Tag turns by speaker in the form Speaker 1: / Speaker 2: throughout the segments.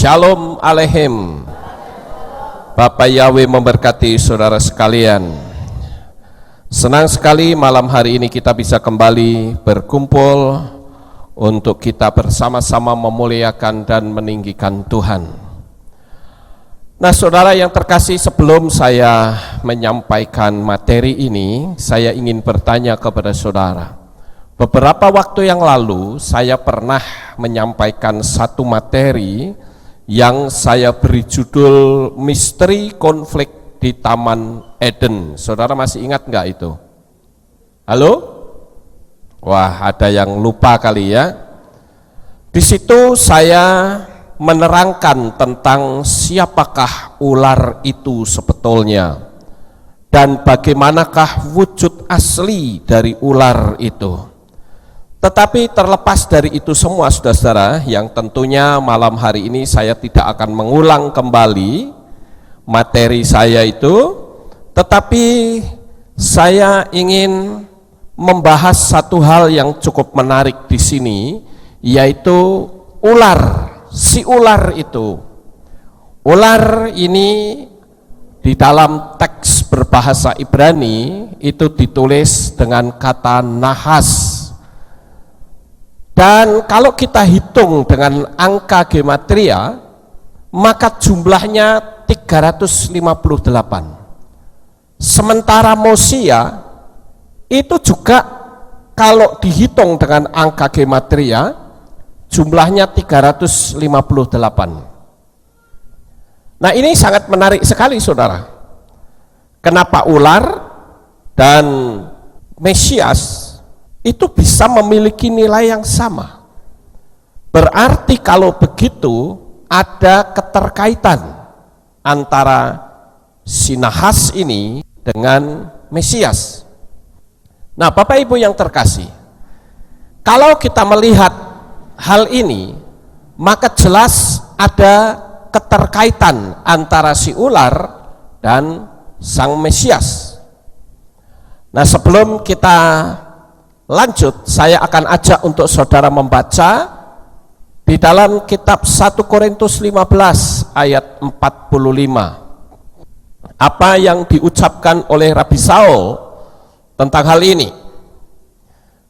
Speaker 1: Shalom Aleichem. Bapak Yahweh memberkati saudara sekalian. Senang sekali malam hari ini kita bisa kembali berkumpul untuk kita bersama-sama memuliakan dan meninggikan Tuhan. Nah, saudara yang terkasih, sebelum saya menyampaikan materi ini, saya ingin bertanya kepada saudara. Beberapa waktu yang lalu saya pernah menyampaikan satu materi yang saya beri judul Misteri Konflik di Taman Eden. Saudara masih ingat enggak itu? Halo? Wah, ada yang lupa kali ya. Di situ saya menerangkan tentang siapakah ular itu sebetulnya dan bagaimanakah wujud asli dari ular itu. Tetapi terlepas dari itu semua, saudara-saudara, yang tentunya malam hari ini saya tidak akan mengulang kembali materi saya itu, tetapi saya ingin membahas satu hal yang cukup menarik di sini, yaitu ular. Si ular itu, ular ini di dalam teks berbahasa Ibrani itu ditulis dengan kata nahas. Dan kalau kita hitung dengan angka gematria, maka jumlahnya 358. Sementara Mosia itu juga kalau dihitung dengan angka gematria, jumlahnya 358. Nah, ini sangat menarik sekali, saudara. Kenapa ular dan Mesias itu bisa memiliki nilai yang sama? Berarti kalau begitu ada keterkaitan antara si nahas ini dengan Mesias. Nah, Bapak Ibu yang terkasih, kalau kita melihat hal ini, maka jelas ada keterkaitan antara si ular dan sang Mesias. Nah, sebelum kita lanjut, saya akan ajak untuk saudara membaca di dalam kitab 1 Korintus 15 ayat 45. Apa yang diucapkan oleh Rabi Saul tentang hal ini.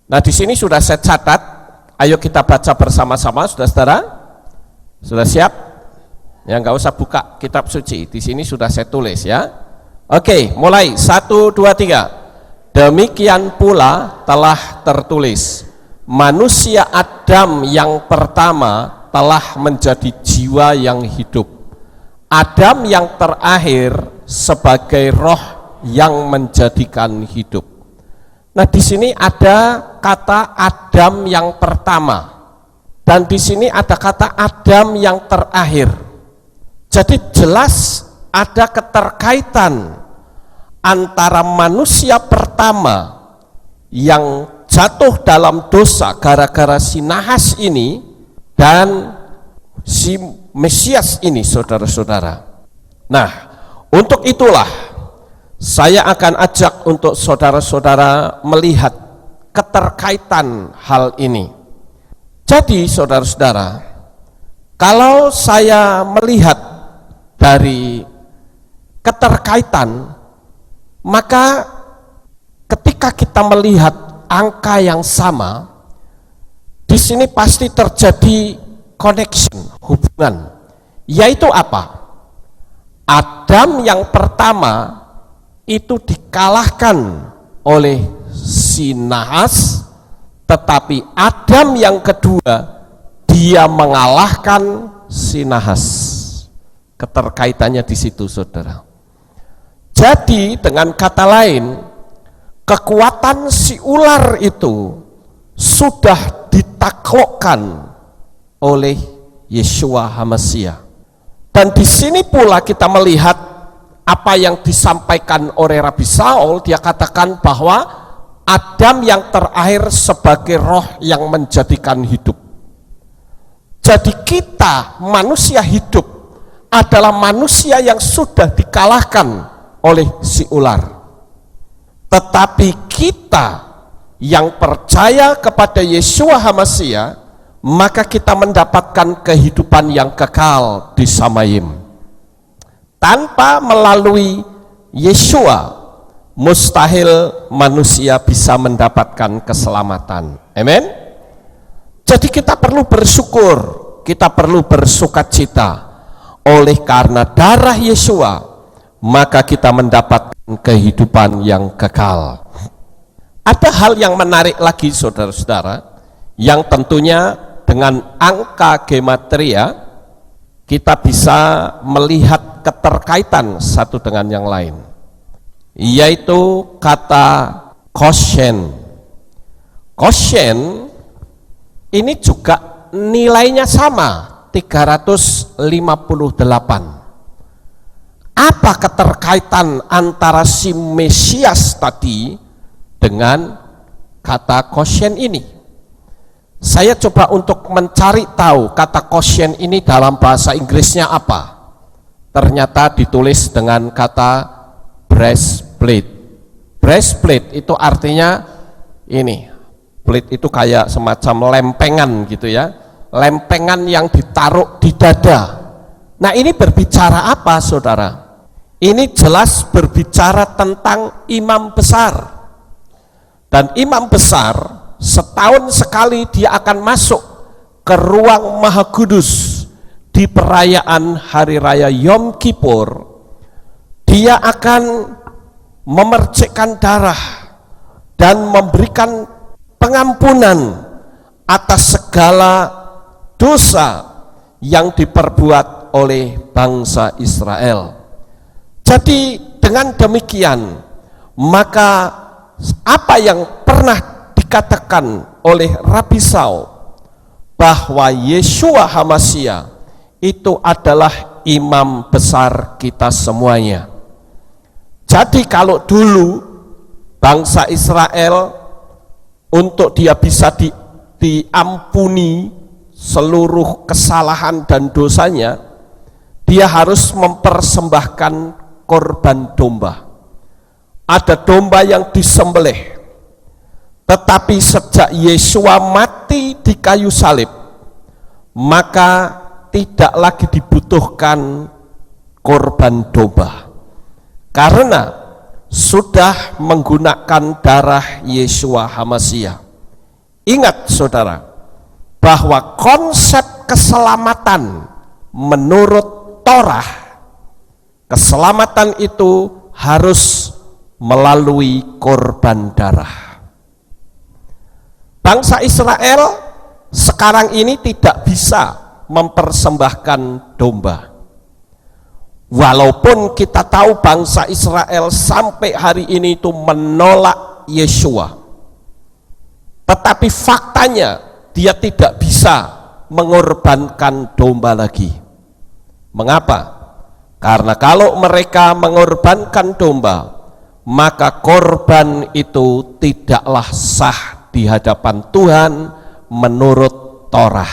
Speaker 1: Nah, di sini sudah saya catat. Ayo kita baca bersama-sama, saudara-saudara. Sudah siap? Ya, nggak usah buka kitab suci. Di sini sudah saya tulis ya. Oke, mulai 1, 2, 3. Demikian pula telah tertulis, manusia Adam yang pertama telah menjadi jiwa yang hidup. Adam yang terakhir sebagai roh yang menjadikan hidup. Nah, di sini ada kata Adam yang pertama dan di sini ada kata Adam yang terakhir. Jadi jelas ada keterkaitan antara manusia pertama yang jatuh dalam dosa gara-gara si nahas ini dan si Mesias ini, saudara-saudara. Nah, untuk itulah saya akan ajak untuk saudara-saudara melihat keterkaitan hal ini. Jadi, saudara-saudara, kalau saya melihat dari keterkaitan, maka ketika kita melihat angka yang sama, di sini pasti terjadi connection, hubungan. Yaitu apa? Adam yang pertama itu dikalahkan oleh si nahas, tetapi Adam yang kedua dia mengalahkan si nahas. Keterkaitannya di situ, saudara. Jadi dengan kata lain, kekuatan si ular itu sudah ditaklukkan oleh Yeshua HaMasiah. Dan di sini pula kita melihat apa yang disampaikan oleh Rabi Saul. Dia katakan bahwa Adam yang terakhir sebagai roh yang menjadikan hidup. Jadi kita manusia hidup adalah manusia yang sudah dikalahkan oleh si ular. Tetapi kita yang percaya kepada Yeshua HaMasiah, maka kita mendapatkan kehidupan yang kekal di Samayim. Tanpa melalui Yeshua, mustahil manusia bisa mendapatkan keselamatan. Amin. Jadi kita perlu bersyukur, kita perlu bersukacita. Oleh karena darah Yeshua, maka kita mendapatkan kehidupan yang kekal. Ada hal yang menarik lagi saudara-saudara, yang tentunya dengan angka gematria kita bisa melihat keterkaitan satu dengan yang lain, yaitu kata koshen. Koshen ini juga nilainya sama, 358. Apa keterkaitan antara si Mesias tadi dengan kata koshen ini? Saya coba untuk mencari tahu kata koshen ini dalam bahasa Inggrisnya apa. Ternyata ditulis dengan kata breastplate. Breastplate itu artinya ini, plate itu kayak semacam lempengan gitu ya, lempengan yang ditaruh di dada. Nah, ini berbicara apa saudara? Ini jelas berbicara tentang imam besar. Dan imam besar setahun sekali dia akan masuk ke ruang Maha Kudus di perayaan Hari Raya Yom Kippur. Dia akan memercikkan darah dan memberikan pengampunan atas segala dosa yang diperbuat oleh bangsa Israel. Jadi dengan demikian, maka apa yang pernah dikatakan oleh Rabi Saul bahwa Yeshua HaMashiach itu adalah imam besar kita semuanya. Jadi kalau dulu bangsa Israel untuk dia bisa diampuni seluruh kesalahan dan dosanya, dia harus mempersembahkan korban domba. Ada domba yang disembelih. Tetapi sejak Yeshua mati di kayu salib, maka tidak lagi dibutuhkan korban domba, karena sudah menggunakan darah Yeshua HaMashiach. Ingat saudara, bahwa konsep keselamatan menurut Torah, keselamatan itu harus melalui korban darah. Bangsa Israel sekarang ini tidak bisa mempersembahkan domba. Walaupun kita tahu bangsa Israel sampai hari ini itu menolak Yeshua, tetapi faktanya dia tidak bisa mengorbankan domba lagi. Mengapa? Karena kalau mereka mengorbankan domba, maka korban itu tidaklah sah di hadapan Tuhan menurut Torah.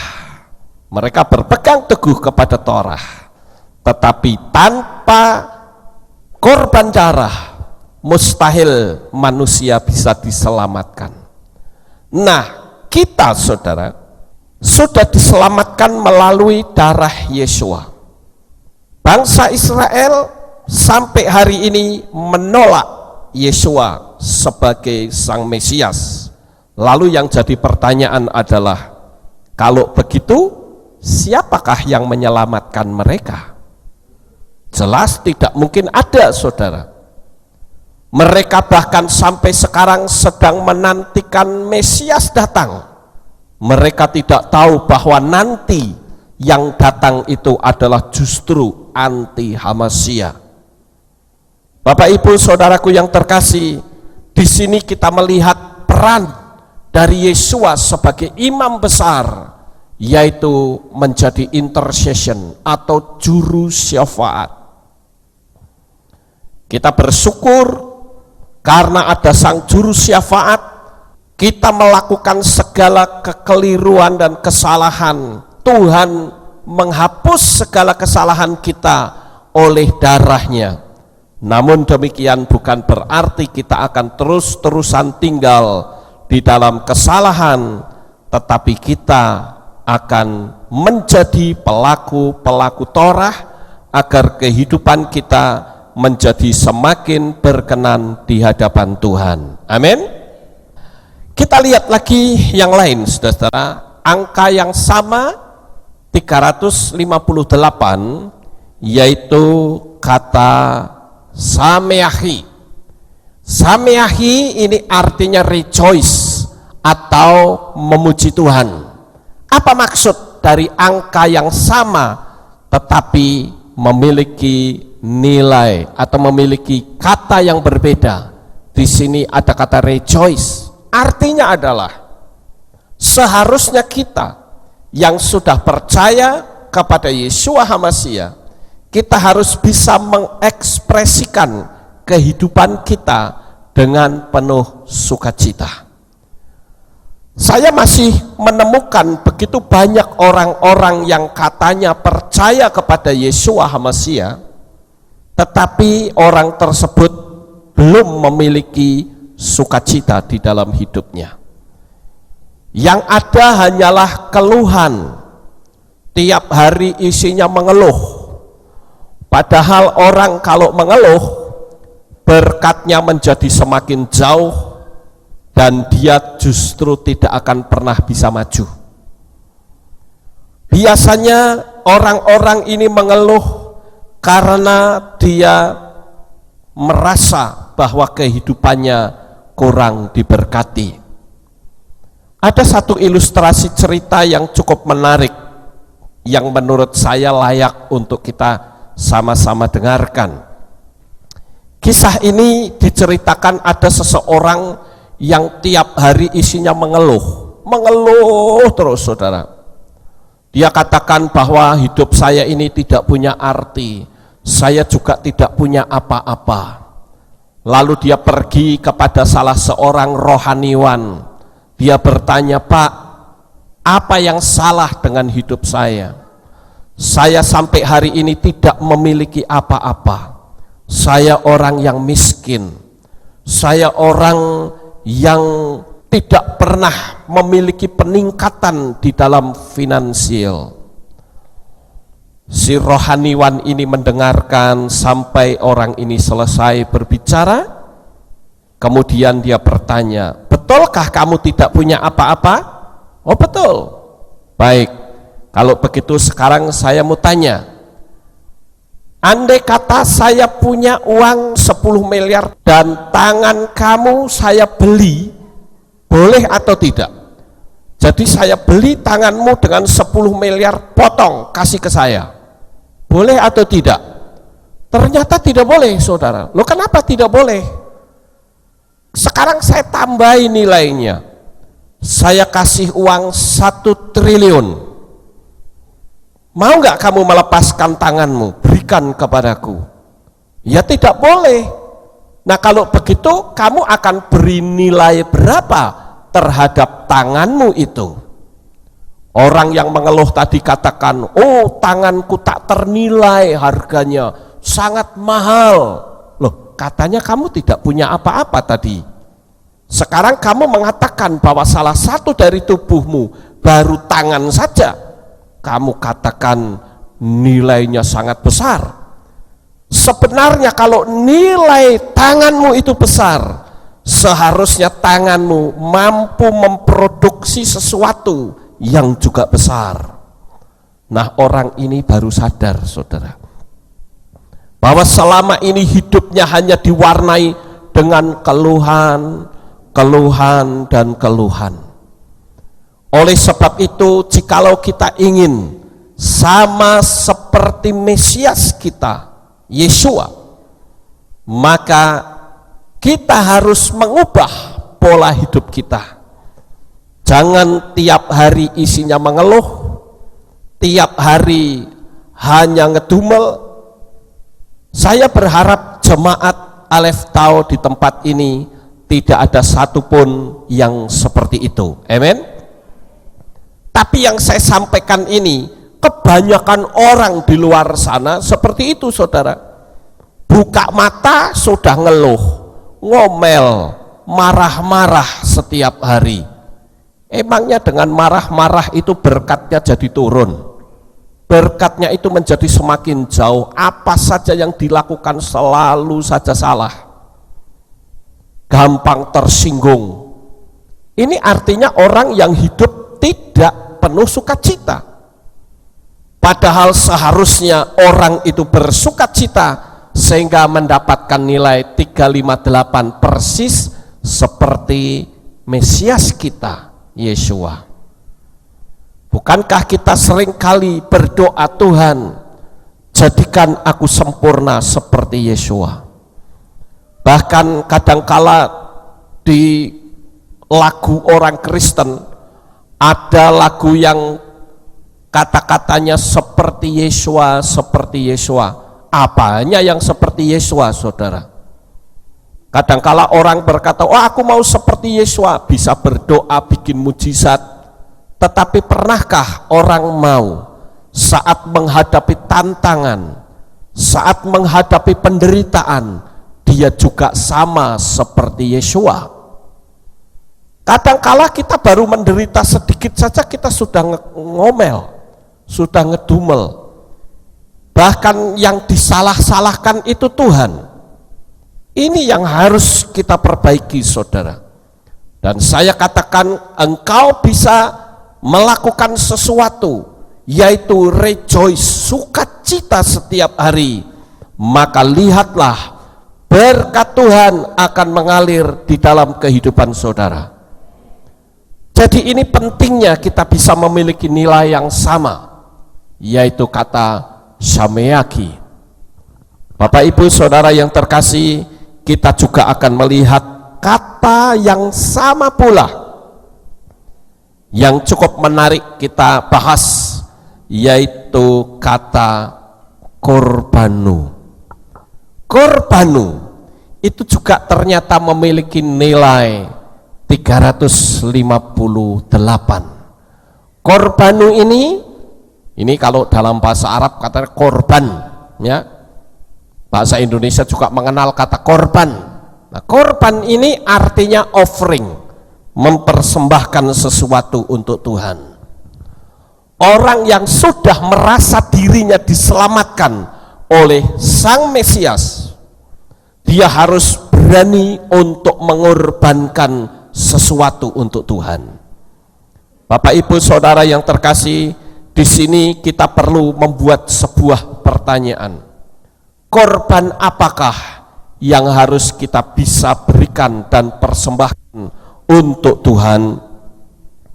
Speaker 1: Mereka berpegang teguh kepada Torah, tetapi tanpa korban darah mustahil manusia bisa diselamatkan. Nah, kita saudara sudah diselamatkan melalui darah Yeshua. Bangsa Israel sampai hari ini menolak Yeshua sebagai sang Mesias. Lalu yang jadi pertanyaan adalah, kalau begitu siapakah yang menyelamatkan mereka? Jelas tidak mungkin ada saudara. Mereka bahkan sampai sekarang sedang menantikan Mesias datang. Mereka tidak tahu bahwa nanti yang datang itu adalah justru anti HaMashiach. Bapak Ibu saudaraku yang terkasih, di sini kita melihat peran dari Yeshua sebagai imam besar, yaitu menjadi intercession atau juru syafaat. Kita bersyukur karena ada sang juru syafaat, kita melakukan segala kekeliruan dan kesalahan, Tuhan menghapus segala kesalahan kita oleh darahnya. Namun demikian bukan berarti kita akan terus-terusan tinggal di dalam kesalahan, tetapi kita akan menjadi pelaku-pelaku Torah, agar kehidupan kita menjadi semakin berkenan di hadapan Tuhan. Amin. Kita lihat lagi yang lain, saudara. Angka yang sama 358, yaitu kata sameahi. Sameahi ini artinya rejoice atau memuji Tuhan. Apa maksud dari angka yang sama tetapi memiliki nilai atau memiliki kata yang berbeda? Di sini ada kata rejoice. Artinya adalah seharusnya kita yang sudah percaya kepada Yeshua HaMashiach, kita harus bisa mengekspresikan kehidupan kita dengan penuh sukacita. Saya masih menemukan begitu banyak orang-orang yang katanya percaya kepada Yeshua HaMashiach, tetapi orang tersebut belum memiliki sukacita di dalam hidupnya. Yang ada hanyalah keluhan, tiap hari isinya mengeluh. Padahal orang kalau mengeluh, berkatnya menjadi semakin jauh dan dia justru tidak akan pernah bisa maju. Biasanya orang-orang ini mengeluh karena dia merasa bahwa kehidupannya kurang diberkati. Ada satu ilustrasi cerita yang cukup menarik yang menurut saya layak untuk kita sama-sama dengarkan. Kisah ini diceritakan ada seseorang yang tiap hari isinya mengeluh terus, saudara. Dia katakan bahwa hidup saya ini tidak punya arti, saya juga tidak punya apa-apa. Lalu dia pergi kepada salah seorang rohaniwan. Dia bertanya, "Pak, apa yang salah dengan hidup saya? Saya sampai hari ini tidak memiliki apa-apa. Saya orang yang miskin. Saya orang yang tidak pernah memiliki peningkatan di dalam finansial." Si rohaniwan ini mendengarkan sampai orang ini selesai berbicara. Kemudian dia bertanya, "Betulkah kamu tidak punya apa-apa?" "Oh, betul." "Baik, kalau begitu sekarang saya mau tanya, andai kata saya punya uang 10 miliar dan tangan kamu saya beli, boleh atau tidak?" Jadi saya beli tanganmu dengan 10 miliar, potong, kasih ke saya. Boleh atau tidak? Ternyata tidak boleh, saudara. Loh, kenapa tidak boleh? Sekarang saya tambahi nilainya. Saya kasih uang 1 triliun. Mau nggak kamu melepaskan tanganmu? Berikan kepadaku. Ya tidak boleh. Nah, kalau begitu kamu akan beri nilai berapa terhadap tanganmu itu? Orang yang mengeluh tadi katakan, "Oh, tanganku tak ternilai harganya, sangat mahal." Loh, katanya kamu tidak punya apa-apa tadi. Sekarang kamu mengatakan bahwa salah satu dari tubuhmu, baru tangan saja, kamu katakan nilainya sangat besar. Sebenarnya kalau nilai tanganmu itu besar, seharusnya tanganmu mampu memproduksi sesuatu yang juga besar. Nah, orang ini baru sadar, saudara, bahwa selama ini hidupnya hanya diwarnai dengan keluhan, dan keluhan. Oleh sebab itu, jikalau kita ingin sama seperti Mesias kita, Yeshua, maka kita harus mengubah pola hidup kita. Jangan tiap hari isinya mengeluh, tiap hari hanya ngedumel. Saya berharap jemaat Aleph Tau di tempat ini tidak ada satupun yang seperti itu. Amin. Tapi yang saya sampaikan ini, kebanyakan orang di luar sana seperti itu, saudara. Buka mata sudah ngeluh, ngomel, marah-marah setiap hari. Emangnya dengan marah-marah itu berkatnya jadi turun? Berkatnya itu menjadi semakin jauh. Apa saja yang dilakukan selalu saja salah, gampang tersinggung. Ini artinya orang yang hidup tidak penuh sukacita. Padahal seharusnya orang itu bersukacita sehingga mendapatkan nilai 358 persis seperti Mesias kita, Yeshua. Bukankah kita seringkali berdoa, Tuhan, jadikan aku sempurna seperti Yeshua. Bahkan kadangkala di lagu orang Kristen ada lagu yang kata-katanya seperti Yeshua, seperti Yeshua. Apanya yang seperti Yeshua, saudara? Kadangkala orang berkata, oh aku mau seperti Yeshua, bisa berdoa, bikin mujizat. Tetapi pernahkah orang mau saat menghadapi tantangan, saat menghadapi penderitaan, dia juga sama seperti Yeshua? Kadangkala kita baru menderita sedikit saja kita sudah ngomel, sudah ngedumel. Bahkan yang disalah-salahkan itu Tuhan. Ini yang harus kita perbaiki, saudara. Dan saya katakan, engkau bisa melakukan sesuatu, yaitu rejoice, sukacita setiap hari. Maka lihatlah, berkat Tuhan akan mengalir di dalam kehidupan saudara. Jadi ini pentingnya kita bisa memiliki nilai yang sama, yaitu kata Shameaki. Bapak Ibu Saudara yang terkasih, kita juga akan melihat kata yang sama pula yang cukup menarik kita bahas, yaitu kata korbanu. Korbanu itu juga ternyata memiliki nilai 358. Korbanu ini kalau dalam bahasa Arab katanya korban, ya. Bahasa Indonesia juga mengenal kata korban. Nah, korban ini artinya offering, mempersembahkan sesuatu untuk Tuhan. Orang yang sudah merasa dirinya diselamatkan oleh Sang Mesias, dia harus berani untuk mengorbankan sesuatu untuk Tuhan. Bapak Ibu Saudara yang terkasih, di sini kita perlu membuat sebuah pertanyaan. Korban apakah yang harus kita bisa berikan dan persembahkan untuk Tuhan?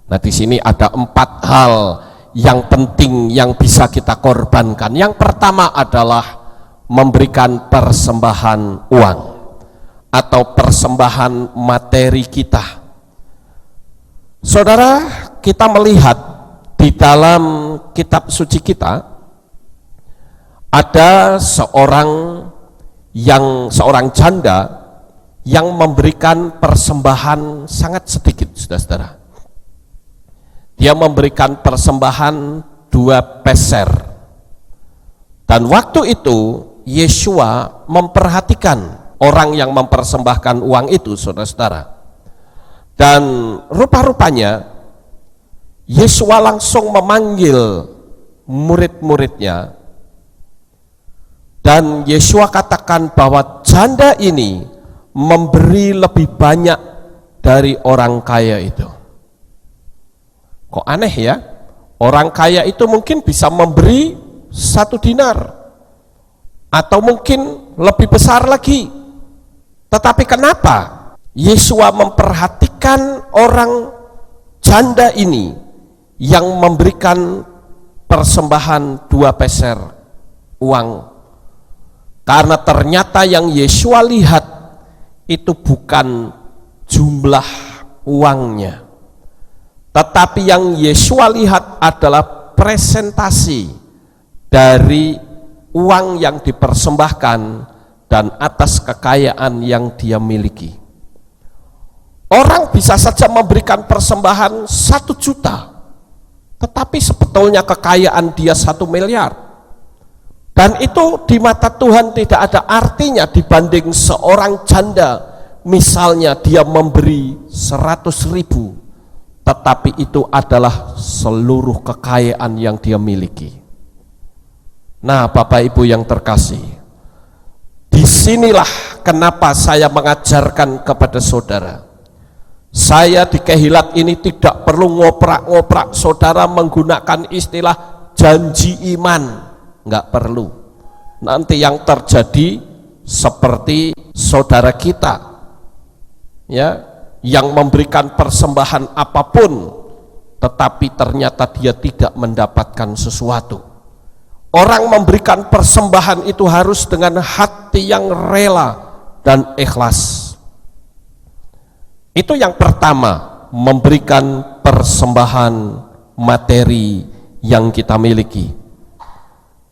Speaker 1: Nah, di sini ada 4 hal yang penting yang bisa kita korbankan. Yang pertama adalah memberikan persembahan uang atau persembahan materi kita. Saudara, kita melihat di dalam kitab suci kita ada seorang janda yang memberikan persembahan sangat sedikit, saudara-saudara. Dia memberikan persembahan 2 peser. Dan waktu itu Yeshua memperhatikan orang yang mempersembahkan uang itu, saudara-saudara. Dan rupa-rupanya Yeshua langsung memanggil murid-muridnya, dan Yeshua katakan bahwa janda ini memberi lebih banyak dari orang kaya itu. Kok aneh ya? Orang kaya itu mungkin bisa memberi 1 dinar atau mungkin lebih besar lagi. Tetapi kenapa Yeshua memperhatikan orang janda ini yang memberikan persembahan 2 peser uang? Karena ternyata yang Yeshua lihat itu bukan jumlah uangnya, tetapi yang Yeshua lihat adalah presentasi dari uang yang dipersembahkan dan atas kekayaan yang dia miliki. Orang bisa saja memberikan persembahan 1 juta, tetapi sebetulnya kekayaan dia 1 miliar. Dan itu di mata Tuhan tidak ada artinya dibanding seorang janda, misalnya dia memberi 100.000, tetapi itu adalah seluruh kekayaan yang dia miliki. Nah, Bapak Ibu yang terkasih, disinilah kenapa saya mengajarkan kepada saudara. Saya di Kehilat ini tidak perlu ngoprak-ngoprak saudara menggunakan istilah janji iman, nggak perlu. Nanti yang terjadi seperti saudara kita, ya, yang memberikan persembahan apapun, tetapi ternyata dia tidak mendapatkan sesuatu. Orang memberikan persembahan itu harus dengan hati yang rela dan ikhlas. Itu yang pertama, memberikan persembahan materi yang kita miliki.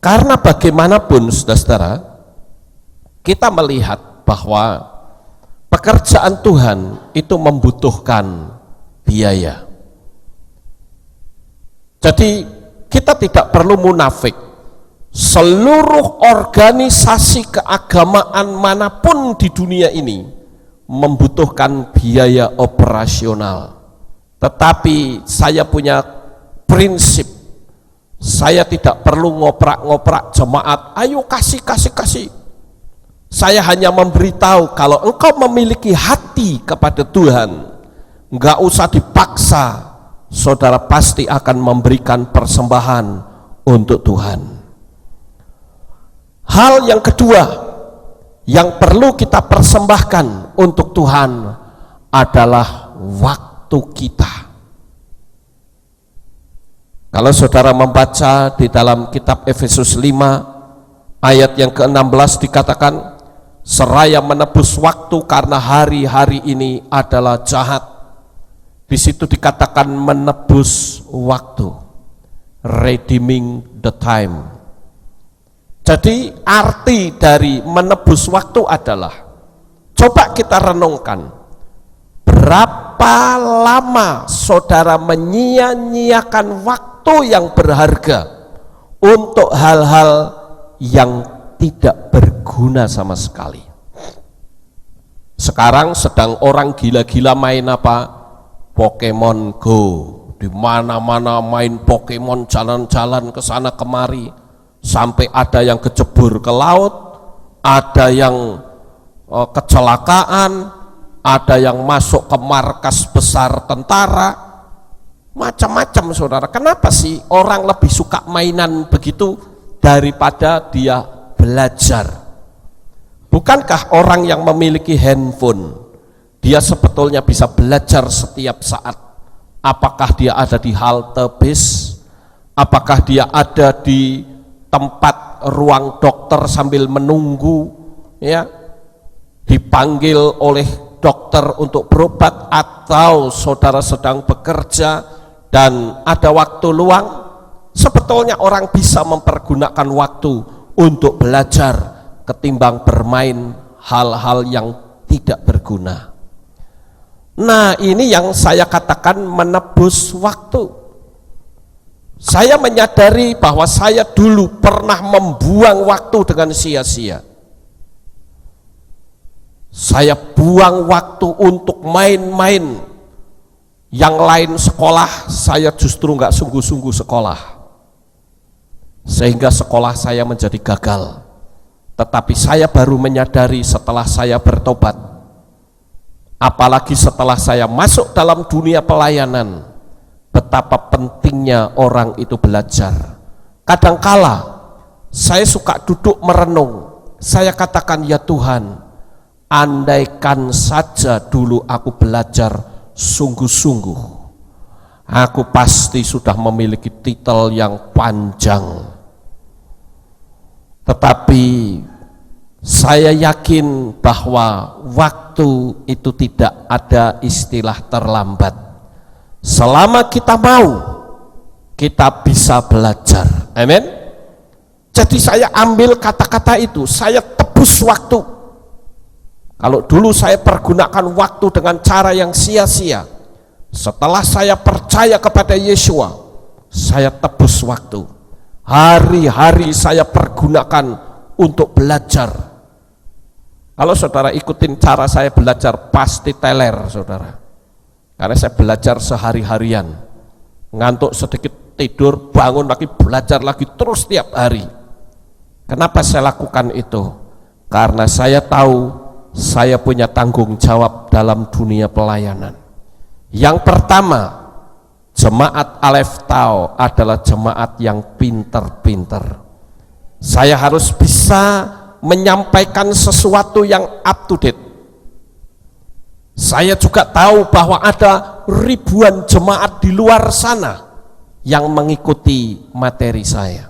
Speaker 1: Karena bagaimanapun saudara-saudara, kita melihat bahwa pekerjaan Tuhan itu membutuhkan biaya. Jadi kita tidak perlu munafik. Seluruh organisasi keagamaan manapun di dunia ini membutuhkan biaya operasional. Tetapi saya punya prinsip, saya tidak perlu ngoprak-ngoprak jemaat, ayo kasih. Saya hanya memberitahu, kalau engkau memiliki hati kepada Tuhan, enggak usah dipaksa, saudara pasti akan memberikan persembahan untuk Tuhan. Hal yang kedua yang perlu kita persembahkan untuk Tuhan adalah waktu kita. Kalau saudara membaca di dalam kitab Efesus 5 ayat yang ke-16 dikatakan, seraya menebus waktu karena hari-hari ini adalah jahat. Di situ dikatakan menebus waktu, redeeming the time. Jadi arti dari menebus waktu adalah, coba kita renungkan, berapa lama saudara menyia-nyiakan waktu yang berharga untuk hal-hal yang tidak berguna sama sekali. Sekarang sedang orang gila-gila main apa? Pokemon Go. Di mana-mana main Pokemon, jalan-jalan ke sana kemari. Sampai ada yang kecebur ke laut, ada yang kecelakaan, ada yang masuk ke markas besar tentara, macam-macam saudara. Kenapa sih orang lebih suka mainan begitu daripada dia belajar? Bukankah orang yang memiliki handphone, dia sebetulnya bisa belajar setiap saat? Apakah dia ada di halte bis? Apakah dia ada di tempat ruang dokter sambil menunggu, ya, dipanggil oleh dokter untuk berobat, atau saudara sedang bekerja dan ada waktu luang? Sebetulnya orang bisa mempergunakan waktu untuk belajar ketimbang bermain hal-hal yang tidak berguna. Nah, ini yang saya katakan menebus waktu. Saya menyadari bahwa saya dulu pernah membuang waktu dengan sia-sia. Saya buang waktu untuk main-main. Yang lain sekolah, saya justru nggak sungguh-sungguh sekolah. Sehingga sekolah saya menjadi gagal. Tetapi saya baru menyadari setelah saya bertobat. Apalagi setelah saya masuk dalam dunia pelayanan, betapa pentingnya orang itu belajar. Kadangkala saya suka duduk merenung. Saya katakan, ya Tuhan, andaikan saja dulu aku belajar sungguh-sungguh, aku pasti sudah memiliki titel yang panjang. Tetapi saya yakin bahwa waktu itu tidak ada istilah terlambat. Selama kita mau, kita bisa belajar. Amin. Jadi saya ambil kata-kata itu, saya tebus waktu. Kalau dulu saya pergunakan waktu dengan cara yang sia-sia, setelah saya percaya kepada Yesua, saya tebus waktu. Hari-hari saya pergunakan untuk belajar. Kalau saudara ikutin cara saya belajar, pasti teler saudara. Karena saya belajar sehari-harian, ngantuk sedikit tidur, bangun lagi, belajar lagi terus tiap hari. Kenapa saya lakukan itu? Karena saya tahu saya punya tanggung jawab dalam dunia pelayanan. Yang pertama, jemaat Aleph Tau adalah jemaat yang pinter-pinter. Saya harus bisa menyampaikan sesuatu yang up to date. Saya juga tahu bahwa ada ribuan jemaat di luar sana yang mengikuti materi saya.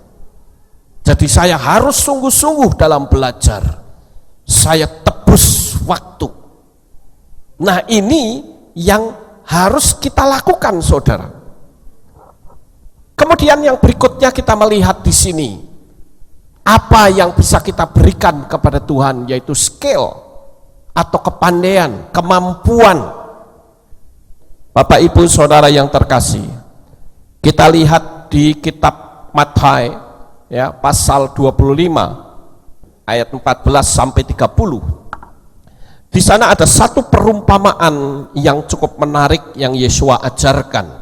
Speaker 1: Jadi saya harus sungguh-sungguh dalam belajar. Saya tebus waktu. Nah, ini yang harus kita lakukan, saudara. Kemudian yang berikutnya kita melihat di sini apa yang bisa kita berikan kepada Tuhan, yaitu skill atau kepandaian, kemampuan. Bapak Ibu Saudara yang terkasih, kita lihat di kitab Matai ya, pasal 25 ayat 14 sampai 30. Di sana ada satu perumpamaan yang cukup menarik yang Yesua ajarkan,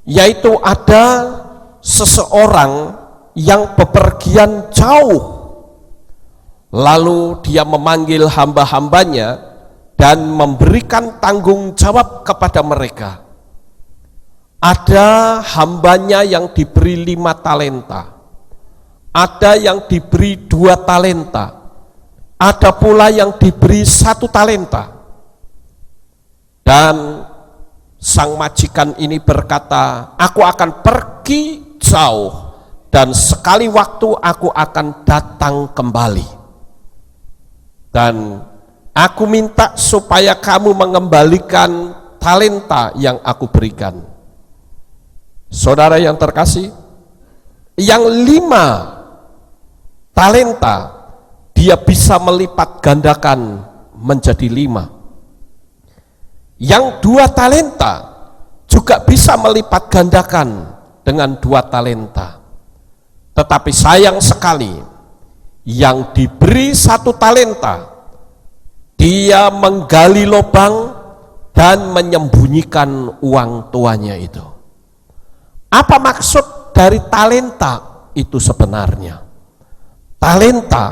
Speaker 1: yaitu ada seseorang yang bepergian jauh. Lalu dia memanggil hamba-hambanya dan memberikan tanggung jawab kepada mereka. Ada hambanya yang diberi 5 talenta, ada yang diberi 2 talenta, ada pula yang diberi 1 talenta. Dan sang majikan ini berkata, aku akan pergi jauh dan sekali waktu aku akan datang kembali. Dan aku minta supaya kamu mengembalikan talenta yang aku berikan. Saudara yang terkasih, yang 5 talenta dia bisa melipat gandakan menjadi 5. Yang 2 talenta juga bisa melipat gandakan dengan 2 talenta. Tetapi sayang sekali, yang diberi 1 talenta, dia menggali lubang dan menyembunyikan uang tuanya itu. Apa maksud dari talenta itu sebenarnya? Talenta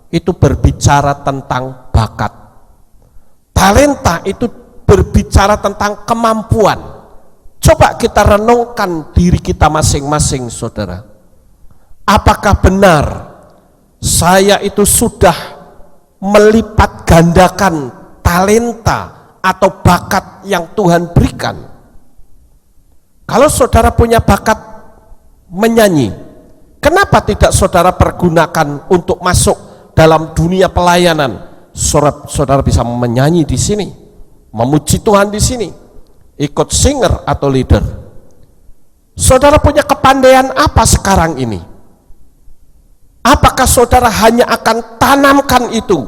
Speaker 1: itu berbicara tentang bakat. Talenta itu berbicara tentang kemampuan. Coba kita renungkan diri kita masing-masing, saudara. Apakah benar saya itu sudah melipat gandakan talenta atau bakat yang Tuhan berikan? Kalau saudara punya bakat menyanyi, kenapa tidak saudara pergunakan untuk masuk dalam dunia pelayanan? Saudara bisa menyanyi di sini, memuji Tuhan di sini, ikut singer atau leader. Saudara punya kepandaian apa sekarang ini? Apakah saudara hanya akan tanamkan itu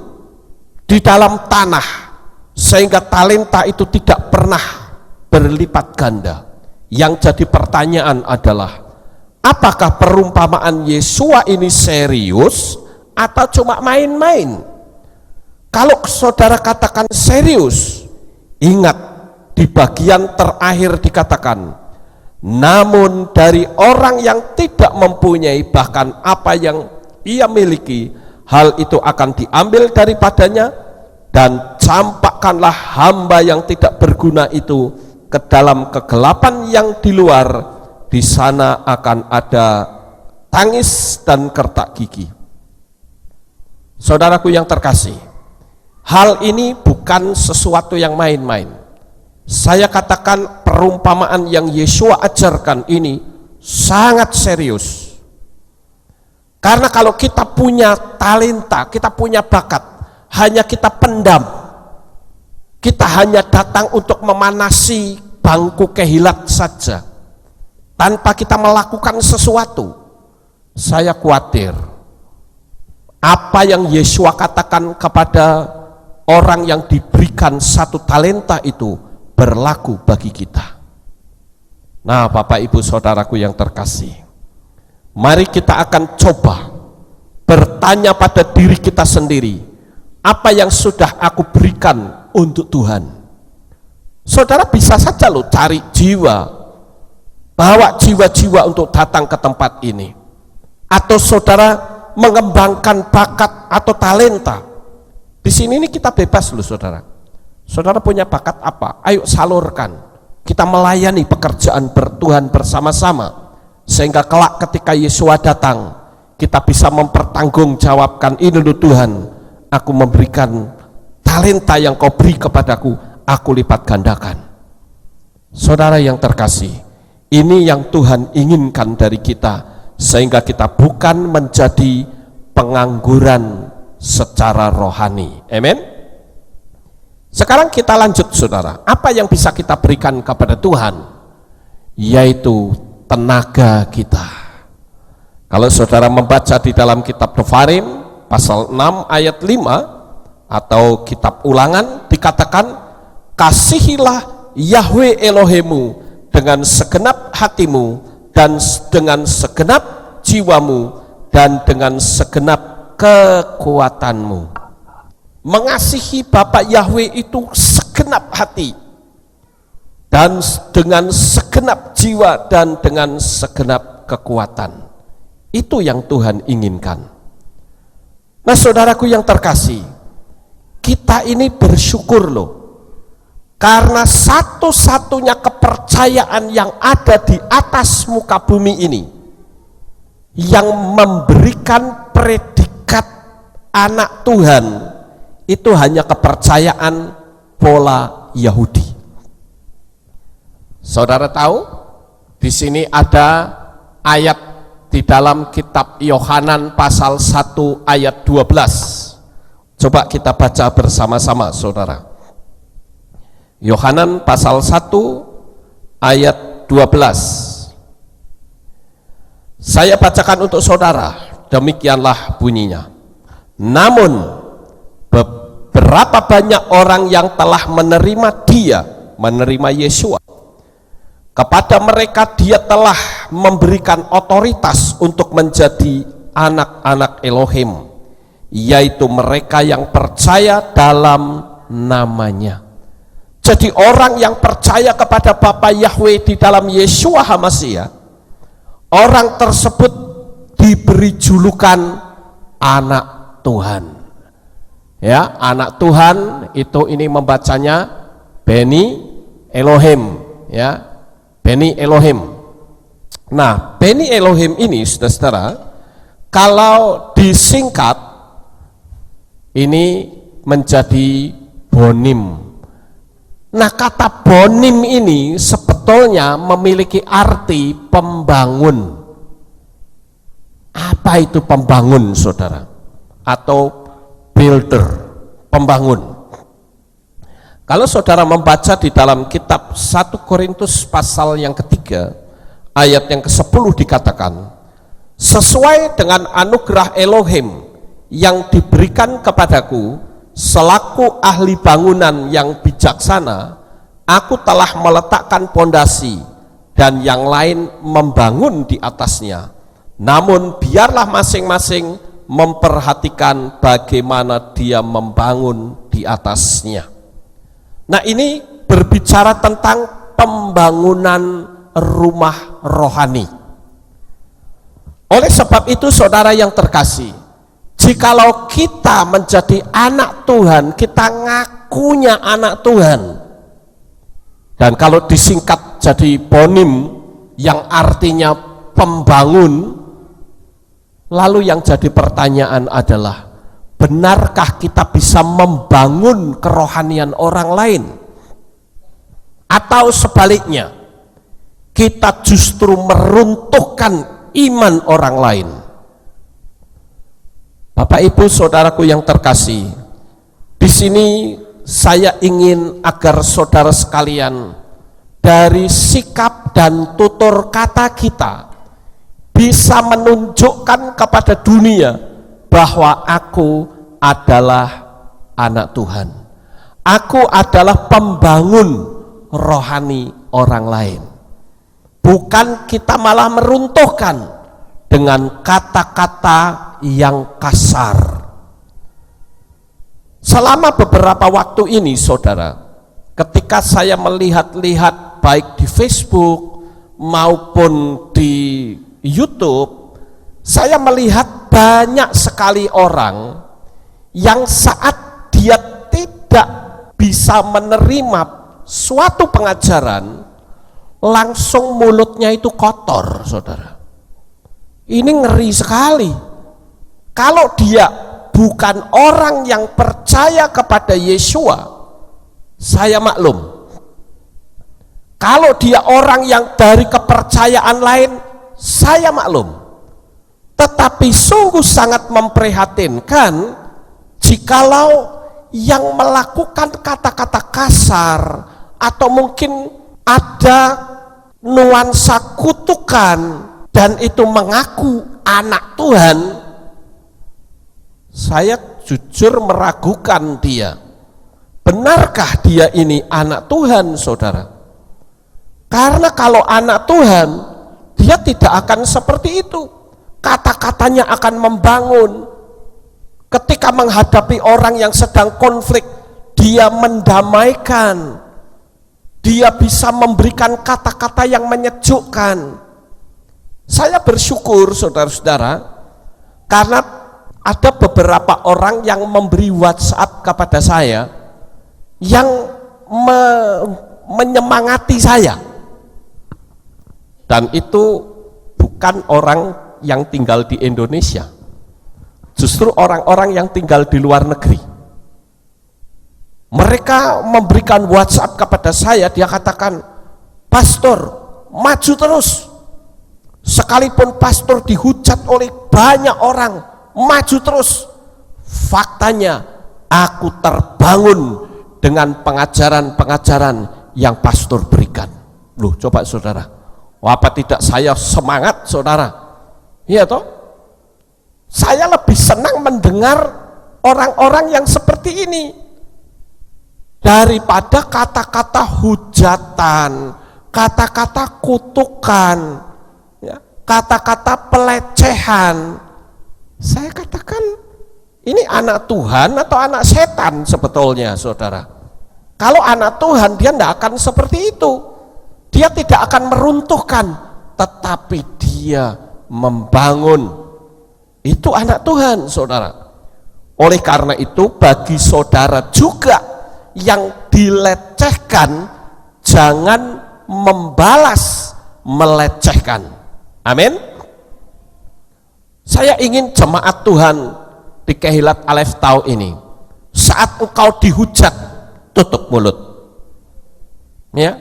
Speaker 1: di dalam tanah sehingga talenta itu tidak pernah berlipat ganda? Yang jadi pertanyaan adalah, apakah perumpamaan Yesua ini serius atau cuma main-main? Kalau saudara katakan serius, ingat di bagian terakhir dikatakan, namun dari orang yang tidak mempunyai bahkan apa yang ia miliki, hal itu akan diambil daripadanya, dan campakkanlah hamba yang tidak berguna itu ke dalam kegelapan yang di luar. Di sana akan ada tangis dan kertak gigi. Saudaraku yang terkasih, hal ini bukan sesuatu yang main-main. Saya katakan perumpamaan yang Yesua ajarkan ini sangat serius. Karena kalau kita punya talenta, kita punya bakat, hanya kita pendam, kita hanya datang untuk memanasi bangku kehilat saja, tanpa kita melakukan sesuatu, saya khawatir apa yang Yesua katakan kepada orang yang diberikan 1 talenta itu berlaku bagi kita. Nah, Bapak Ibu Saudaraku yang terkasih, mari kita akan coba bertanya pada diri kita sendiri, apa yang sudah aku berikan untuk Tuhan? Saudara bisa saja loh cari jiwa, bawa jiwa-jiwa untuk datang ke tempat ini. Atau saudara mengembangkan bakat atau talenta. Di sini ini kita bebas loh saudara. Saudara punya bakat apa? Ayo salurkan. Kita melayani pekerjaan Tuhan bersama-sama. Sehingga kelak ketika Yesua datang, kita bisa mempertanggungjawabkan, ini loh Tuhan, aku memberikan talenta yang kau beri kepadaku, aku lipat gandakan. Saudara yang terkasih, ini yang Tuhan inginkan dari kita, sehingga kita bukan menjadi pengangguran secara rohani. Amin. Sekarang kita lanjut saudara, apa yang bisa kita berikan kepada Tuhan? Yaitu tenaga kita. Kalau saudara membaca di dalam kitab Tofarim pasal 6 ayat 5 atau kitab Ulangan, dikatakan, kasihilah Yahwe Elohemu dengan segenap hatimu dan dengan segenap jiwamu dan dengan segenap kekuatanmu. Mengasihi Bapak Yahwe itu segenap hati dan dengan segenap jiwa dan dengan segenap kekuatan. Itu yang Tuhan inginkan. Nah saudaraku yang terkasih, kita ini bersyukur loh, karena satu-satunya kepercayaan yang ada di atas muka bumi ini yang memberikan predikat anak Tuhan itu hanya kepercayaan pola Yahudi. Saudara tahu di sini ada ayat di dalam kitab Yohanan pasal 1 ayat 12. Coba kita baca bersama-sama saudara. Yohanan pasal 1 ayat 12. Saya bacakan untuk saudara, demikianlah bunyinya. Namun berapa banyak orang yang telah menerima dia, menerima Yesua, kepada mereka dia telah memberikan otoritas untuk menjadi anak-anak Elohim, yaitu mereka yang percaya dalam namanya. Jadi orang yang percaya kepada Bapa Yahwe di dalam Yesua HaMasiah, orang tersebut diberi julukan anak Tuhan. Ya, anak Tuhan itu ini membacanya Beni Elohim, ya, Beni Elohim. Nah, Beni Elohim ini saudara-saudara, kalau disingkat ini menjadi Bonim. Nah, kata Bonim ini sebetulnya memiliki arti pembangun. Apa itu pembangun saudara? Atau builder, pembangun. Kalau saudara membaca di dalam kitab 1 Korintus pasal yang ketiga ayat yang ke-10 dikatakan, sesuai dengan anugerah Elohim yang diberikan kepadaku selaku ahli bangunan yang bijaksana, aku telah meletakkan pondasi dan yang lain membangun di atasnya. Namun biarlah masing-masing memperhatikan bagaimana dia membangun di atasnya. Nah, ini berbicara tentang pembangunan rumah rohani. Oleh sebab itu saudara yang terkasih, jikalau kita menjadi anak Tuhan, kita ngakunya anak Tuhan, dan kalau disingkat jadi Bonim yang artinya pembangun, lalu yang jadi pertanyaan adalah, benarkah kita bisa membangun kerohanian orang lain? Atau sebaliknya, kita justru meruntuhkan iman orang lain? Bapak Ibu saudaraku yang terkasih, di sini saya ingin agar saudara sekalian dari sikap dan tutur kata kita bisa menunjukkan kepada dunia bahwa aku adalah anak Tuhan. Aku adalah pembangun rohani orang lain. Bukan kita malah meruntuhkan dengan kata-kata yang kasar. Selama beberapa waktu ini saudara, Ketika saya melihat-lihat baik di Facebook maupun di YouTube, saya melihat banyak sekali orang yang saat dia tidak bisa menerima suatu pengajaran, langsung mulutnya itu kotor, saudara. Ini ngeri sekali. Kalau dia bukan orang yang percaya kepada Yesua, saya maklum. Kalau dia orang yang dari kepercayaan lain, saya maklum. Tetapi sungguh sangat memprihatinkan jikalau yang melakukan kata-kata kasar atau mungkin ada nuansa kutukan dan itu mengaku anak Tuhan, saya jujur meragukan dia. Benarkah dia ini anak Tuhan, saudara? Karena kalau anak Tuhan, dia tidak akan seperti itu. Kata-katanya akan membangun. Ketika menghadapi orang yang sedang konflik, dia mendamaikan. Dia bisa memberikan kata-kata yang menyejukkan. Saya bersyukur, saudara-saudara, karena ada beberapa orang yang memberi WhatsApp kepada saya, yang menyemangati saya, dan itu bukan orang yang tinggal di Indonesia, justru orang-orang yang tinggal di luar negeri. Mereka memberikan WhatsApp kepada saya, dia katakan, "Pastor, maju terus, sekalipun pastor dihujat oleh banyak orang, maju terus." Faktanya aku terbangun dengan pengajaran-pengajaran yang pastor berikan. Loh, coba saudara, apa tidak saya semangat, saudara? Iya toh? Saya lebih senang mendengar orang-orang yang seperti ini daripada kata-kata hujatan, kata-kata kutukan, ya, kata-kata pelecehan. Saya katakan, ini anak Tuhan atau anak setan sebetulnya, saudara? Kalau anak Tuhan, dia tidak akan seperti itu. Dia tidak akan meruntuhkan, tetapi dia membangun. Itu anak Tuhan, saudara. Oleh karena itu, bagi saudara juga yang dilecehkan, jangan membalas melecehkan. Amin. Saya ingin jemaat Tuhan di Kehilat Alef Tau ini, saat engkau dihujat, tutup mulut, ya,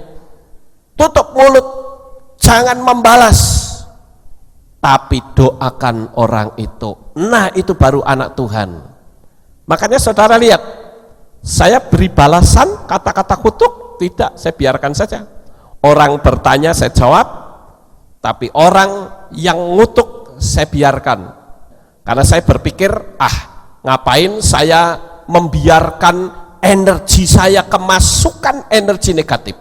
Speaker 1: tutup mulut, jangan membalas, tapi doakan orang itu. Nah, itu baru anak Tuhan. Makanya saudara lihat, saya beri balasan kata-kata kutuk, tidak, saya biarkan saja. Orang bertanya, saya jawab, tapi orang yang ngutuk, saya biarkan. Karena saya berpikir, ngapain saya membiarkan energi saya kemasukan energi negatif.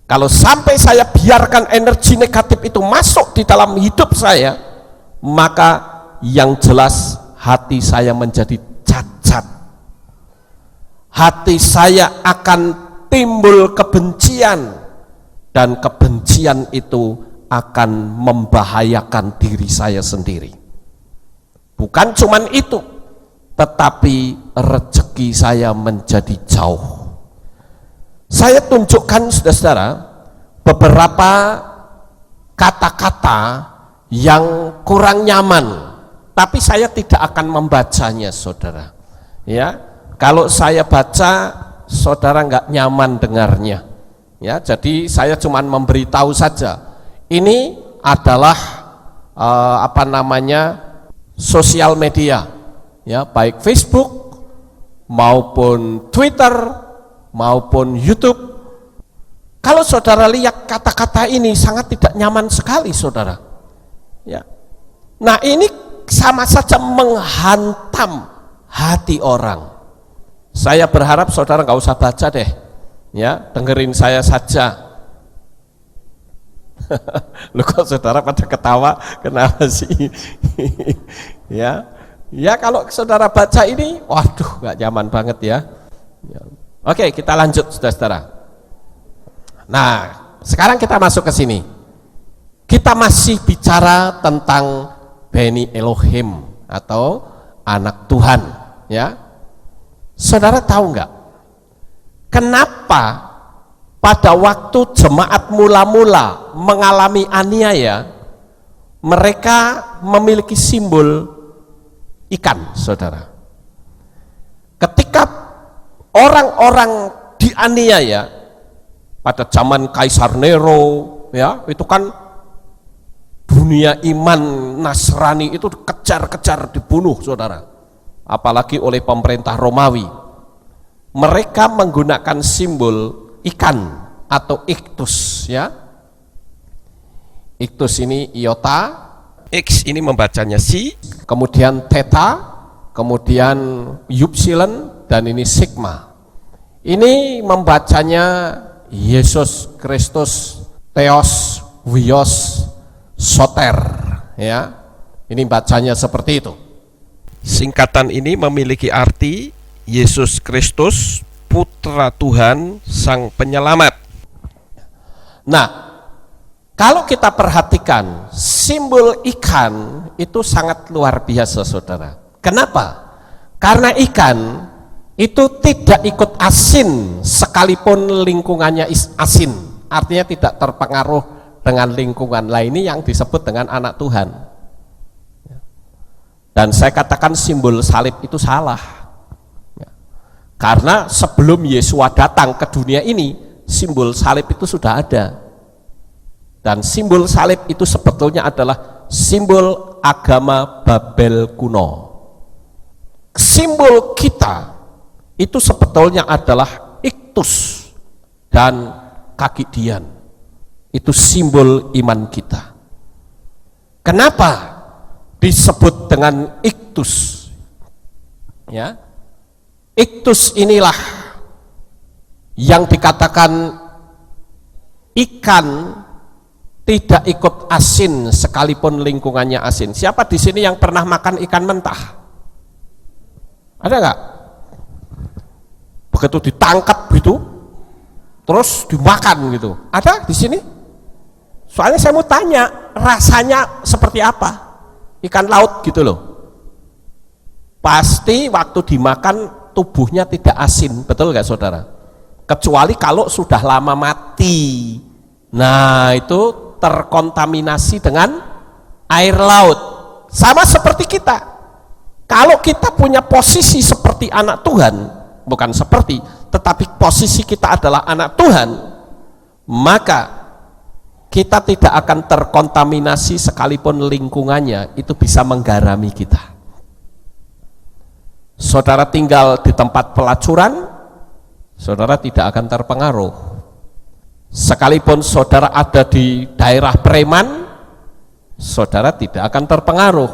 Speaker 1: Kalau sampai saya biarkan energi negatif itu masuk di dalam hidup saya, maka yang jelas hati saya menjadi cacat. Hati saya akan timbul kebencian, dan kebencian itu akan membahayakan diri saya sendiri. Bukan cuman itu, tetapi rezeki saya menjadi jauh. Saya tunjukkan, saudara-saudara, beberapa kata-kata yang kurang nyaman, tapi saya tidak akan membacanya, saudara. Ya, kalau saya baca, saudara nggak nyaman dengarnya. Ya, jadi saya cuma memberitahu saja. Ini adalah sosial media, ya, baik Facebook maupun Twitter maupun YouTube. Kalau saudara lihat kata-kata ini sangat tidak nyaman sekali, saudara. Ya. Nah, ini sama saja menghantam hati orang. Saya berharap saudara nggak usah baca deh, ya, dengerin saya saja. Loh, kok saudara pada ketawa, kenapa sih? Ya, ya, kalau saudara baca ini, waduh, nggak nyaman banget ya. Oke, kita lanjut saudara-saudara. Nah, sekarang kita masuk ke sini. Kita masih bicara tentang Beni Elohim atau anak Tuhan, ya. Saudara tahu nggak? Kenapa pada waktu jemaat mula-mula mengalami aniaya, mereka memiliki simbol ikan, saudara? Ketika orang-orang dianiaya pada zaman Kaisar Nero, ya, itu kan dunia iman Nasrani itu kejar-kejar dibunuh, saudara, apalagi oleh pemerintah Romawi. Mereka menggunakan simbol ikan atau iktus, ya. Iktus ini iota, X ini membacanya si, kemudian theta, kemudian ypsilon, dan ini sigma. Ini membacanya Yesus Kristus, Theos, Huios, Soter, ya. Ini bacanya seperti itu. Singkatan ini memiliki arti Yesus Kristus, Putra Tuhan, Sang Penyelamat. Nah, kalau kita perhatikan simbol ikan itu sangat luar biasa, saudara. Kenapa? Karena ikan itu tidak ikut asin sekalipun lingkungannya asin, artinya tidak terpengaruh dengan lingkungan lainnya yang disebut dengan anak Tuhan. Dan saya katakan simbol salib itu salah, karena sebelum Yesua datang ke dunia ini, simbol salib itu sudah ada. Dan simbol salib itu sebetulnya adalah simbol agama Babel kuno. Simbol kita itu sebetulnya adalah iktus dan kaki dian. Itu simbol iman kita. Kenapa disebut dengan iktus? Ya, iktus inilah yang dikatakan ikan tidak ikut asin sekalipun lingkungannya asin. Siapa di sini yang pernah makan ikan mentah? Ada nggak? Begitu ditangkap gitu, terus dimakan gitu. Ada di sini? Soalnya saya mau tanya, rasanya seperti apa? Ikan laut gitu loh. Pasti waktu dimakan tubuhnya tidak asin, betul nggak saudara? Kecuali kalau sudah lama mati. Nah, itu terkontaminasi dengan air laut. Sama seperti kita. Kalau kita punya posisi seperti anak Tuhan, bukan seperti, tetapi posisi kita adalah anak Tuhan, maka kita tidak akan terkontaminasi sekalipun lingkungannya itu bisa menggarami kita. Saudara tinggal di tempat pelacuran, saudara tidak akan terpengaruh. Sekalipun saudara ada di daerah preman, saudara tidak akan terpengaruh.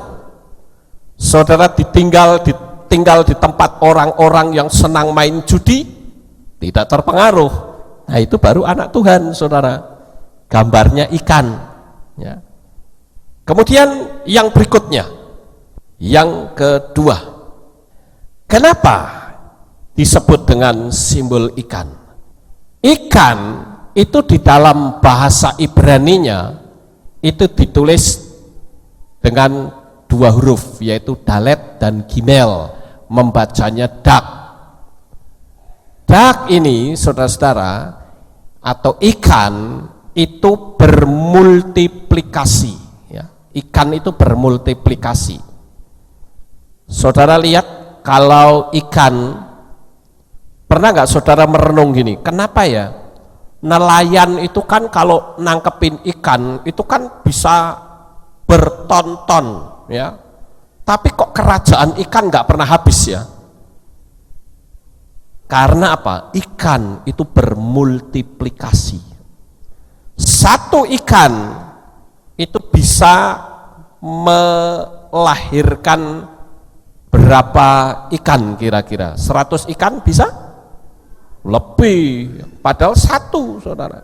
Speaker 1: Saudara tinggal di tempat orang-orang yang senang main judi, tidak terpengaruh. Nah, itu baru anak Tuhan, saudara. Gambarnya ikan, ya. Kemudian yang berikutnya, yang kedua, kenapa disebut dengan simbol ikan? Ikan itu di dalam bahasa Ibraninya itu ditulis dengan dua huruf, yaitu dalet dan gimel, membacanya dak. Dak ini, saudara-saudara, atau ikan itu bermultiplikasi, ya. Ikan itu bermultiplikasi. Saudara lihat, kalau ikan, pernah nggak saudara merenung gini, kenapa ya nelayan itu kan kalau nangkepin ikan itu kan bisa berton-ton, ya, tapi kok kerajaan ikan nggak pernah habis, ya? Karena apa? Ikan itu bermultiplikasi. Satu ikan itu bisa melahirkan berapa ikan kira-kira? 100 ikan bisa? Lebih. Padahal satu, saudara.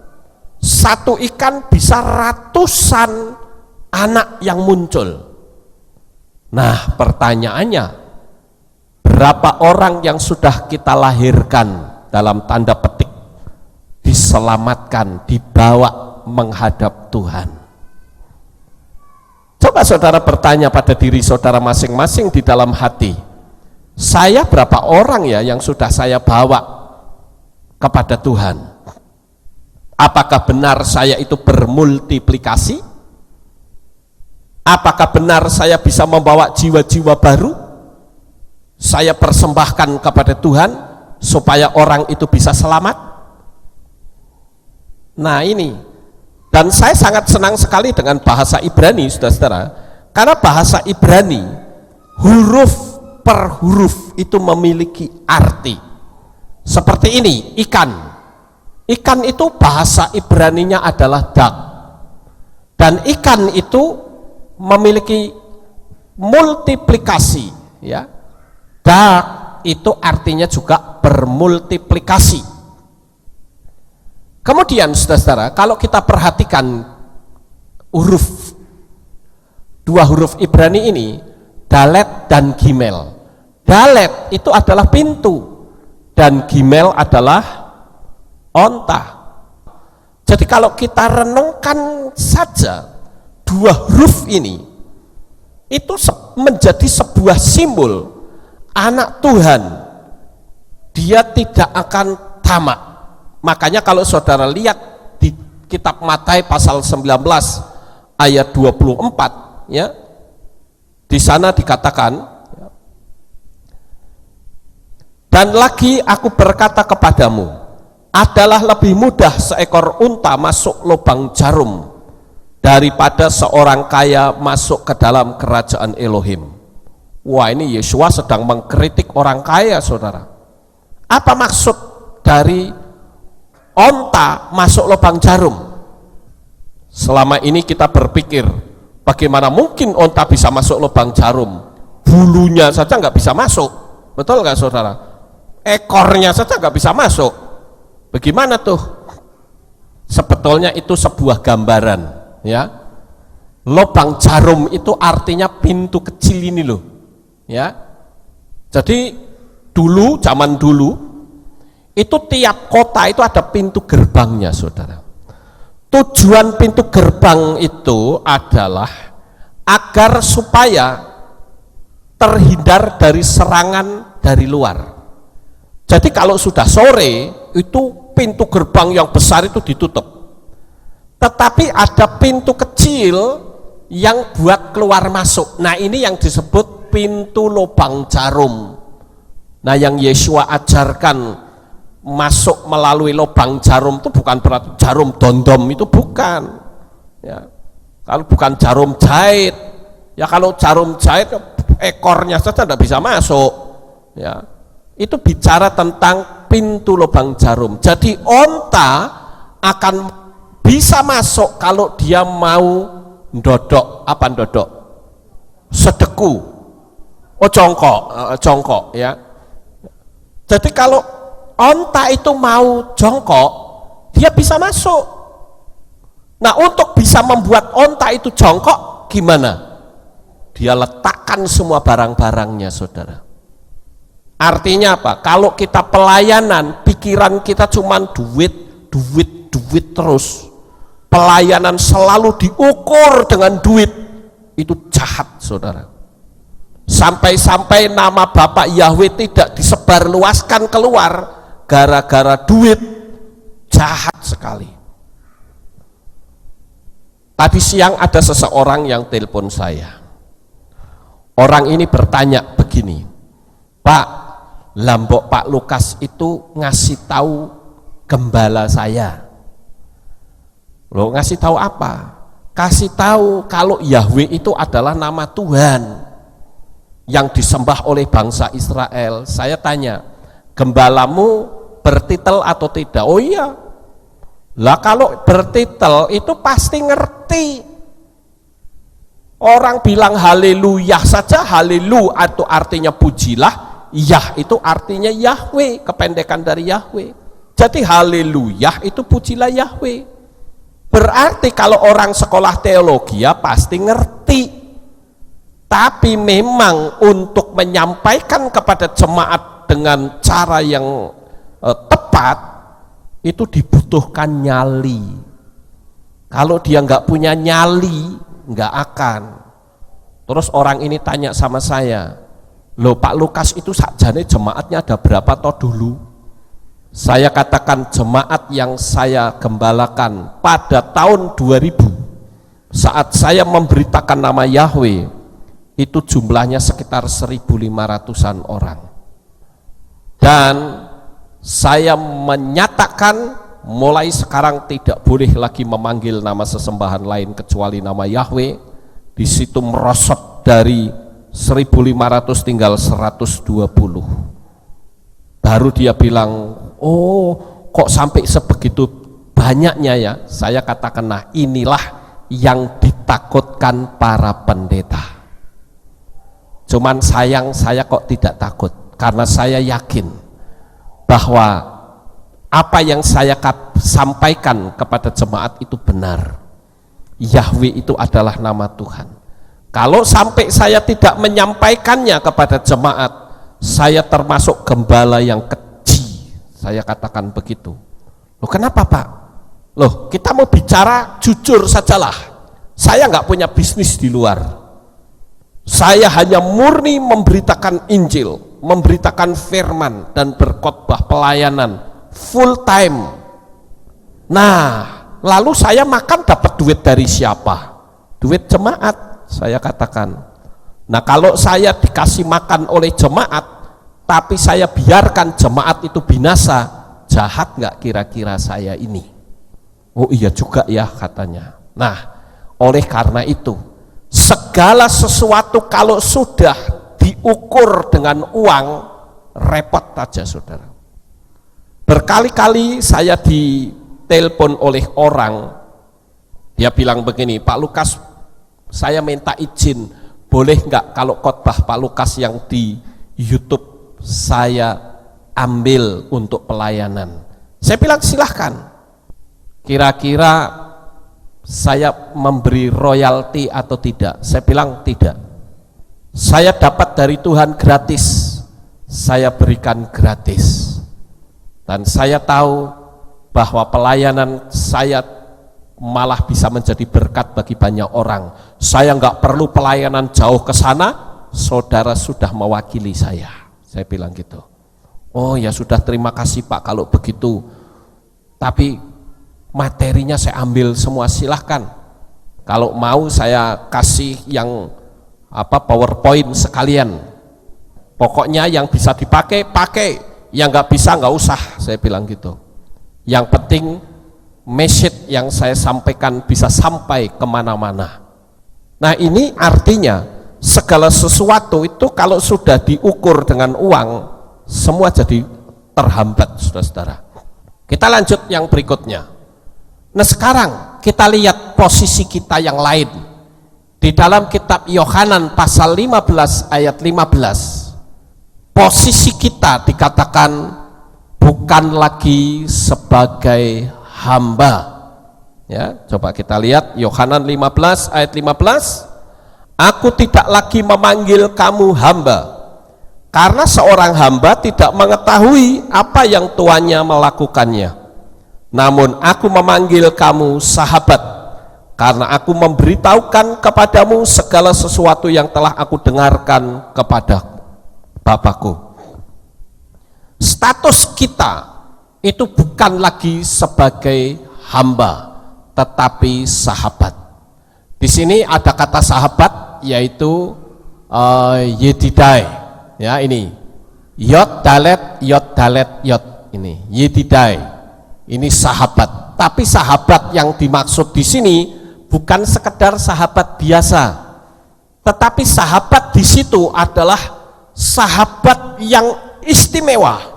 Speaker 1: Satu ikan bisa ratusan anak yang muncul. Nah, pertanyaannya, berapa orang yang sudah kita lahirkan dalam tanda petik diselamatkan, dibawa menghadap Tuhan. Coba saudara bertanya pada diri saudara masing-masing di dalam hati, saya berapa orang ya yang sudah saya bawa kepada Tuhan? Apakah benar saya itu bermultiplikasi? Apakah benar saya bisa membawa jiwa-jiwa baru? Saya persembahkan kepada Tuhan supaya orang itu bisa selamat? Nah ini, dan saya sangat senang sekali dengan bahasa Ibrani, saudara-saudara, karena bahasa Ibrani huruf per huruf itu memiliki arti. Seperti ini, ikan. Ikan itu bahasa Ibraninya adalah dak. Dan ikan itu memiliki multiplikasi, ya. Dak itu artinya juga bermultiplikasi. Kemudian saudara-saudara, kalau kita perhatikan dua huruf Ibrani ini, dalet dan gimel. Dalet itu adalah pintu dan gimel adalah onta. Jadi kalau kita renungkan saja dua huruf ini, itu menjadi sebuah simbol anak Tuhan. Dia tidak akan tamak. Makanya kalau saudara lihat di kitab Matius pasal 19 ayat 24, ya, di sana dikatakan, dan lagi aku berkata kepadamu, adalah lebih mudah seekor unta masuk lubang jarum daripada seorang kaya masuk ke dalam kerajaan Elohim. Wah, ini Yesus sedang mengkritik orang kaya, saudara. Apa maksud dari onta masuk lubang jarum? Selama ini kita berpikir, bagaimana mungkin onta bisa masuk lubang jarum? Bulunya saja nggak bisa masuk, betul nggak saudara? Ekornya saja nggak bisa masuk. Bagaimana tuh? Sebetulnya itu sebuah gambaran, ya. Lubang jarum itu artinya pintu kecil ini loh, ya. Jadi dulu, zaman dulu, itu tiap kota itu ada pintu gerbangnya, saudara. Tujuan pintu gerbang itu adalah agar supaya terhindar dari serangan dari luar. Jadi kalau sudah sore, itu pintu gerbang yang besar itu ditutup. Tetapi ada pintu kecil yang buat keluar masuk. Nah, ini yang disebut pintu lubang jarum. Nah, yang Yesus ajarkan masuk melalui lubang jarum itu bukan berarti jarum dondom, itu bukan, ya. Kalau bukan jarum jahit, ya kalau jarum jahit ekornya saja tidak bisa masuk, ya. Itu bicara tentang pintu lubang jarum. Jadi onta akan bisa masuk kalau dia mau ndodok, apa ndodok? Sedeku, jongkok, ya. Jadi kalau onta itu mau jongkok, dia bisa masuk. Nah, untuk bisa membuat onta itu jongkok, gimana? Dia letakkan semua barang-barangnya, saudara. Artinya apa? Kalau kita pelayanan, pikiran kita cuman duit terus. Pelayanan selalu diukur dengan duit. Itu jahat, saudara. Sampai-sampai nama Bapak Yahweh tidak disebarluaskan keluar gara-gara duit. Jahat sekali. Tadi siang ada seseorang yang telepon saya. Orang ini bertanya begini, Pak, lambok Pak Lukas itu ngasih tahu gembala saya. Loh, ngasih tahu apa? Kasih tahu kalau Yahweh itu adalah nama Tuhan yang disembah oleh bangsa Israel. Saya tanya, gembalamu bertitel atau tidak? Oh iya. Lah kalau bertitel itu pasti ngerti. Orang bilang haleluya saja, haleluya atau artinya pujilah, Yah itu artinya Yahweh, kependekan dari Yahweh. Jadi haleluya itu pujilah Yahweh. Berarti kalau orang sekolah teologi ya pasti ngerti. Tapi memang untuk menyampaikan kepada jemaat dengan cara yang tepat itu dibutuhkan nyali. Kalau dia nggak punya nyali, nggak akan. Terus orang ini tanya sama saya, loh Pak Lukas itu sakjane jemaatnya ada berapa toh dulu? Saya katakan jemaat yang saya gembalakan pada tahun 2000 saat saya memberitakan nama Yahweh itu jumlahnya sekitar 1.500-an orang. Dan saya menyatakan mulai sekarang tidak boleh lagi memanggil nama sesembahan lain kecuali nama Yahweh. Di situ merosot dari 1.500 tinggal 120. Baru dia bilang, oh kok sampai sebegitu banyaknya ya? Saya katakan, nah inilah yang ditakutkan para pendeta. Cuman sayang saya kok tidak takut, karena saya yakin bahwa apa yang saya sampaikan kepada jemaat itu benar. Yahweh itu adalah nama Tuhan. Kalau sampai saya tidak menyampaikannya kepada jemaat, saya termasuk gembala yang keji. Saya katakan begitu. Loh kenapa Pak? Loh kita mau bicara jujur sajalah. Saya nggak punya bisnis di luar. Saya hanya murni memberitakan Injil, memberitakan firman dan berkhotbah pelayanan full time. Nah, lalu saya makan dapat duit dari siapa? Duit jemaat, saya katakan. Nah kalau saya dikasih makan oleh jemaat, tapi saya biarkan jemaat itu binasa, jahat nggak kira-kira saya ini? Oh iya juga ya katanya. Nah oleh karena itu, segala sesuatu kalau sudah diukur dengan uang, repot aja saudara. Berkali-kali saya ditelepon oleh orang, dia bilang begini, Pak Lukas saya minta izin, boleh nggak kalau khotbah Pak Lukas yang di YouTube saya ambil untuk pelayanan? Saya bilang silahkan. Kira-kira saya memberi royalti atau tidak? Saya bilang tidak. Saya dapat dari Tuhan gratis, saya berikan gratis. Dan saya tahu bahwa pelayanan saya malah bisa menjadi berkat bagi banyak orang. Saya nggak perlu pelayanan jauh ke sana, saudara sudah mewakili saya. Saya bilang gitu. Oh ya sudah, terima kasih Pak kalau begitu. Tapi materinya saya ambil semua, silahkan. Kalau mau saya kasih yang PowerPoint sekalian. Pokoknya yang bisa dipakai, pakai. Yang nggak bisa nggak usah, saya bilang gitu. Yang penting message yang saya sampaikan bisa sampai kemana-mana. Nah ini artinya segala sesuatu itu kalau sudah diukur dengan uang, semua jadi terhambat, saudara-saudara. Kita lanjut yang berikutnya. Nah sekarang kita lihat posisi kita yang lain. Di dalam kitab Yohanan pasal 15 ayat 15. Posisi kita dikatakan bukan lagi sebagai hamba. Ya, coba kita lihat Yohanan 15 ayat 15. Aku tidak lagi memanggil kamu hamba, karena seorang hamba tidak mengetahui apa yang tuannya melakukannya. Namun aku memanggil kamu sahabat, karena aku memberitahukan kepadamu segala sesuatu yang telah aku dengarkan kepada Bapakku. Status kita itu bukan lagi sebagai hamba, tetapi sahabat. Di sini ada kata sahabat, yaitu yedidai. Ya ini yod dalet yod ini yedidai. Ini sahabat. Tapi sahabat yang dimaksud di sini bukan sekedar sahabat biasa, tetapi sahabat di situ adalah sahabat yang istimewa.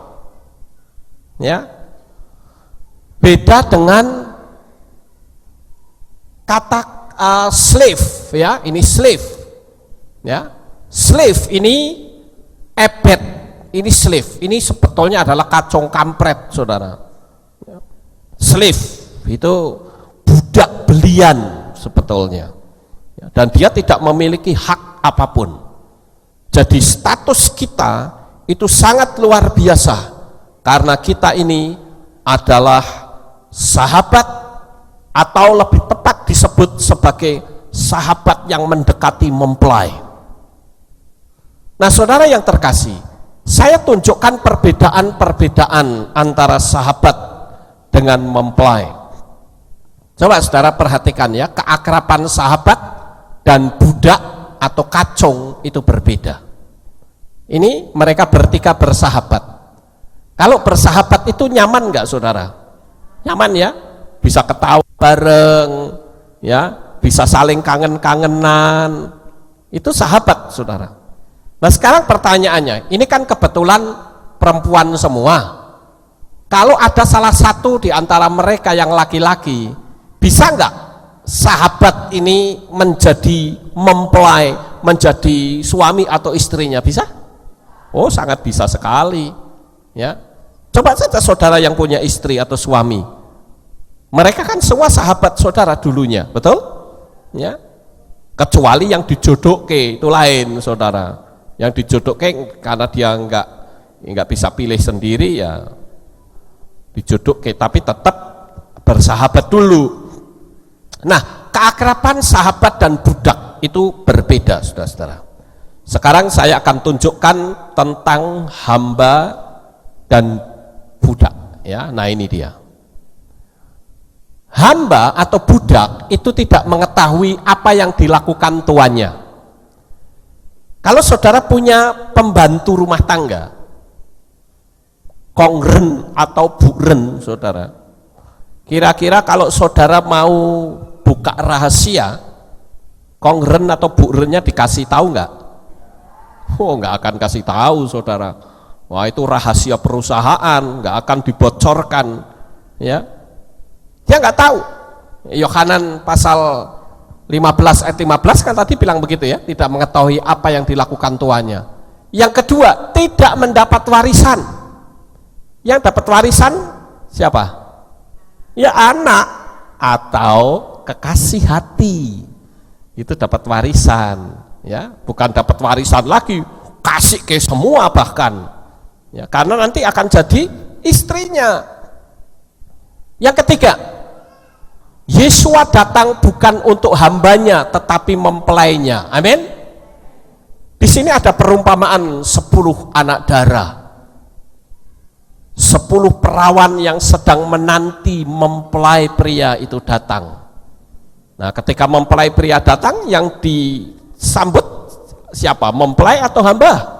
Speaker 1: Ya, beda dengan kata slave. Ya, ini slave. Ya, slave ini ebed, ini slave. Ini sebetulnya adalah kacung kampret, saudara. Slave itu budak belian sebetulnya, dan dia tidak memiliki hak apapun. Jadi status kita itu sangat luar biasa, Karena kita ini adalah sahabat, atau lebih tepat disebut sebagai sahabat yang mendekati mempelai. Nah, saudara yang terkasih, saya tunjukkan perbedaan-perbedaan antara sahabat dengan mempelai. Coba saudara perhatikan ya, keakraban sahabat dan budak atau kacung itu berbeda. Ini mereka bertiga bersahabat. Kalau bersahabat itu nyaman nggak saudara? Nyaman ya, bisa ketawa bareng, ya, bisa saling kangen-kangenan. Itu sahabat saudara. Nah sekarang pertanyaannya, ini kan kebetulan perempuan semua. Kalau ada salah satu di antara mereka yang laki-laki, bisa nggak sahabat ini menjadi mempelai, menjadi suami atau istrinya? Bisa? Oh sangat bisa sekali. Ya. Coba saja saudara yang punya istri atau suami, mereka kan semua sahabat saudara dulunya, betul? Ya. Kecuali yang dijodohke itu lain saudara. Yang dijodohke karena dia enggak bisa pilih sendiri ya dijodohke, tapi tetap bersahabat dulu. Nah, keakraban sahabat dan budak itu berbeda saudara-saudara. Sekarang saya akan tunjukkan tentang hamba dan budak ya. Nah ini dia, hamba atau budak itu tidak mengetahui apa yang dilakukan tuannya. Kalau saudara punya pembantu rumah tangga, kongren atau buren saudara, kira-kira kalau saudara mau buka rahasia, kongren atau burennya dikasih tahu nggak? Oh nggak akan kasih tahu saudara. Wah itu rahasia perusahaan, nggak akan dibocorkan, ya. Dia nggak tahu. Yohanan pasal 15 ayat 15 kan tadi bilang begitu ya, tidak mengetahui apa yang dilakukan tuannya. Yang kedua, tidak mendapat warisan. Yang dapat warisan siapa? Ya anak atau kekasih hati. Itu dapat warisan, ya, bukan dapat warisan lagi, kasih ke semua bahkan. Ya, karena nanti akan jadi istrinya. Yang ketiga, Yesua datang bukan untuk hambanya tetapi mempelainya. Amin. Di sini ada perumpamaan 10 anak darah, 10 perawan yang sedang menanti mempelai pria itu datang. Nah ketika mempelai pria datang, yang disambut siapa? Mempelai atau hamba?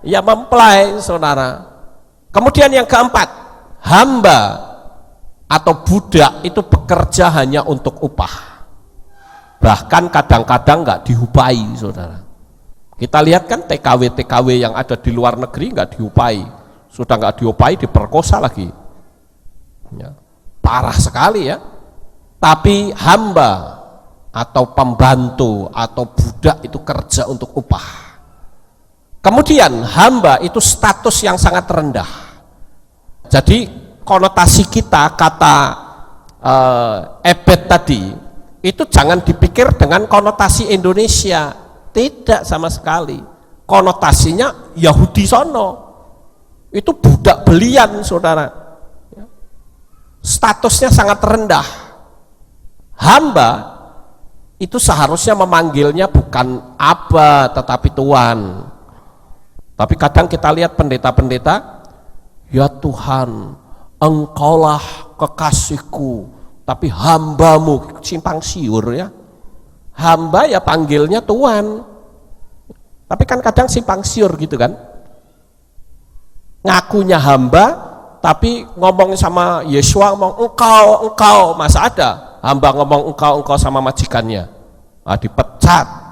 Speaker 1: Ya mempelai saudara. Kemudian yang keempat, hamba atau budak itu bekerja hanya untuk upah, bahkan kadang-kadang nggak diupahi saudara. Kita lihat kan TKW yang ada di luar negeri nggak diupahi, sudah nggak diupahi diperkosa lagi, ya, parah sekali ya. Tapi hamba atau pembantu atau budak itu kerja untuk upah. Kemudian hamba itu status yang sangat rendah. Jadi konotasi kita kata ebed tadi itu jangan dipikir dengan konotasi Indonesia, tidak sama sekali. Konotasinya Yahudi sono, itu budak belian saudara, statusnya sangat rendah. Hamba itu seharusnya memanggilnya bukan Aba tetapi Tuhan. Tapi kadang kita lihat pendeta-pendeta, ya Tuhan, Engkaulah kekasihku, tapi hambamu, simpang siur ya. Hamba ya panggilnya Tuhan, tapi kan kadang simpang siur gitu kan. Ngakunya hamba, tapi ngomong sama Yesua ngomong engkau, masa ada hamba ngomong engkau sama majikannya? Dipecat.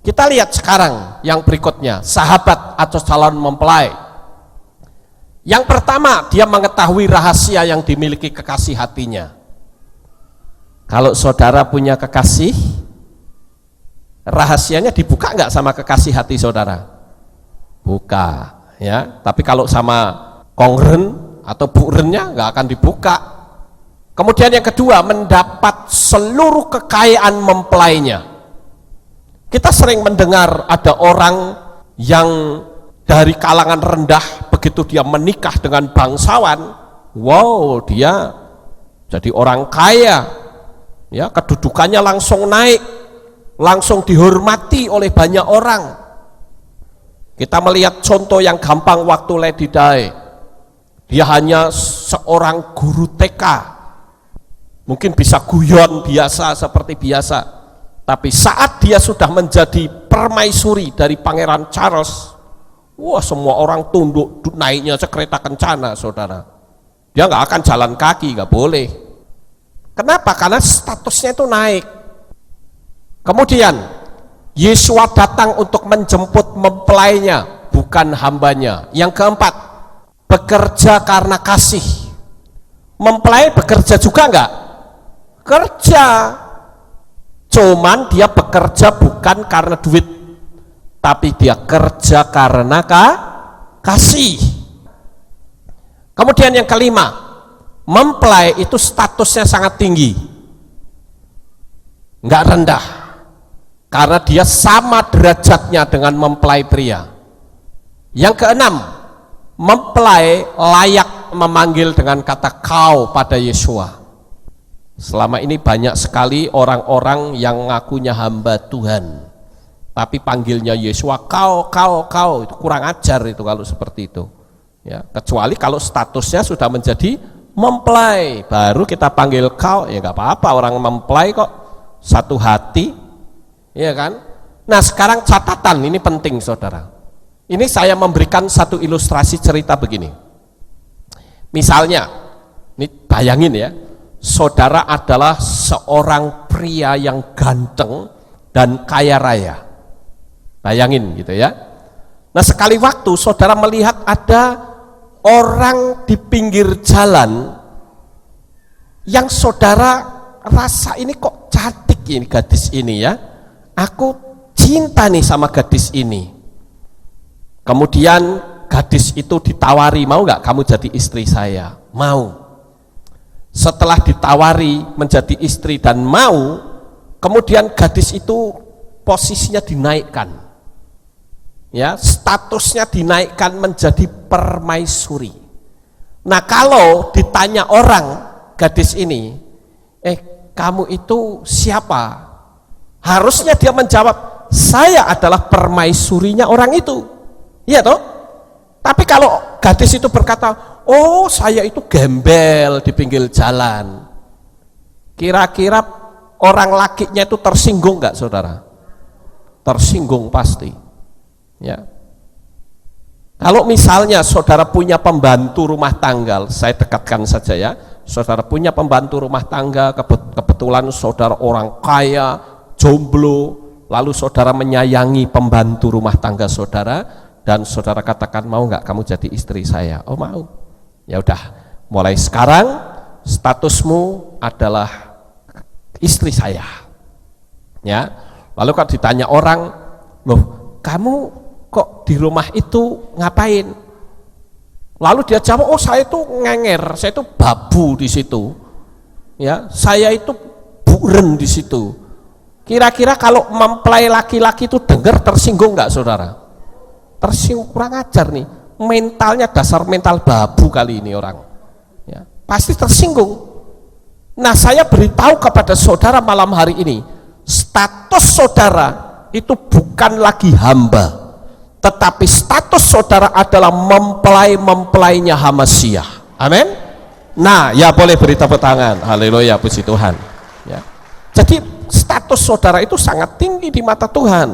Speaker 1: Kita lihat sekarang yang berikutnya, sahabat atau calon mempelai. Yang pertama, dia mengetahui rahasia yang dimiliki kekasih hatinya. Kalau saudara punya kekasih, rahasianya dibuka nggak sama kekasih hati saudara? Buka, ya. Tapi kalau sama kongren atau burennya nggak akan dibuka. Kemudian yang kedua, mendapat seluruh kekayaan mempelainya. Kita sering mendengar ada orang yang dari kalangan rendah begitu dia menikah dengan bangsawan, wow, dia jadi orang kaya, ya, kedudukannya langsung naik, langsung dihormati oleh banyak orang. Kita melihat contoh yang gampang waktu Lady Di. Dia hanya seorang guru TK, mungkin bisa guyon biasa seperti biasa, tapi saat dia sudah menjadi permaisuri dari Pangeran Charles, wah, semua orang tunduk, naiknya kereta kencana, saudara. Dia nggak akan jalan kaki, nggak boleh. Kenapa? Karena statusnya itu naik. Kemudian Yesua datang untuk menjemput mempelainya, bukan hambanya. Yang keempat, bekerja karena kasih. Mempelai bekerja juga enggak? Kerja. Cuman dia bekerja bukan karena duit, tapi dia kerja karena kasih. Kemudian yang kelima, mempelai itu statusnya sangat tinggi, enggak rendah, karena dia sama derajatnya dengan mempelai pria. Yang keenam, mempelai layak memanggil dengan kata kau pada Yesua. Selama ini banyak sekali orang-orang yang ngakunya hamba Tuhan, tapi panggilnya Yesua kau, itu kurang ajar itu kalau seperti itu. Ya, kecuali kalau statusnya sudah menjadi mempelai, baru kita panggil kau, ya nggak apa-apa, orang mempelai kok satu hati, ya kan? Nah sekarang catatan ini penting, saudara. Ini saya memberikan satu ilustrasi cerita begini. Misalnya, ini bayangin ya, saudara adalah seorang pria yang ganteng dan kaya raya. Bayangin gitu ya. Nah sekali waktu saudara melihat ada orang di pinggir jalan yang saudara rasa ini kok cantik ini gadis ini ya. Aku cinta nih sama gadis ini. Kemudian gadis itu ditawari, mau nggak kamu jadi istri saya? Mau. Setelah ditawari menjadi istri dan mau, kemudian gadis itu posisinya dinaikkan, ya, statusnya dinaikkan menjadi permaisuri. Nah kalau ditanya orang gadis ini, kamu itu siapa? Harusnya dia menjawab, saya adalah permaisurinya orang itu, iya toh? Tapi kalau gadis itu berkata, oh saya itu gembel di pinggir jalan, kira-kira orang lakinya itu tersinggung nggak, saudara? Tersinggung pasti, ya. Kalau misalnya saudara punya pembantu rumah tangga, saya dekatkan saja ya, saudara punya pembantu rumah tangga, kebetulan saudara orang kaya, jomblo, lalu saudara menyayangi pembantu rumah tangga saudara, dan saudara katakan, mau nggak kamu jadi istri saya? Oh mau. Ya udah, mulai sekarang statusmu adalah istri saya, ya. Lalu kalau ditanya orang, loh kamu kok di rumah itu ngapain? Lalu dia jawab, oh saya itu ngenger, saya itu babu di situ, ya, saya itu buren di situ. Kira-kira kalau mempelai laki-laki itu dengar tersinggung nggak, saudara? Tersinggung, kurang ajar nih, mentalnya dasar mental babu kali ini orang, ya, pasti tersinggung. Nah saya beritahu kepada saudara malam hari ini, status saudara itu bukan lagi hamba, tetapi status saudara adalah mempelai-mempelainya Hamasiah. Amin. Nah ya boleh beri tepuk tangan, haleluya, puji Tuhan, ya. Jadi status saudara itu sangat tinggi di mata Tuhan.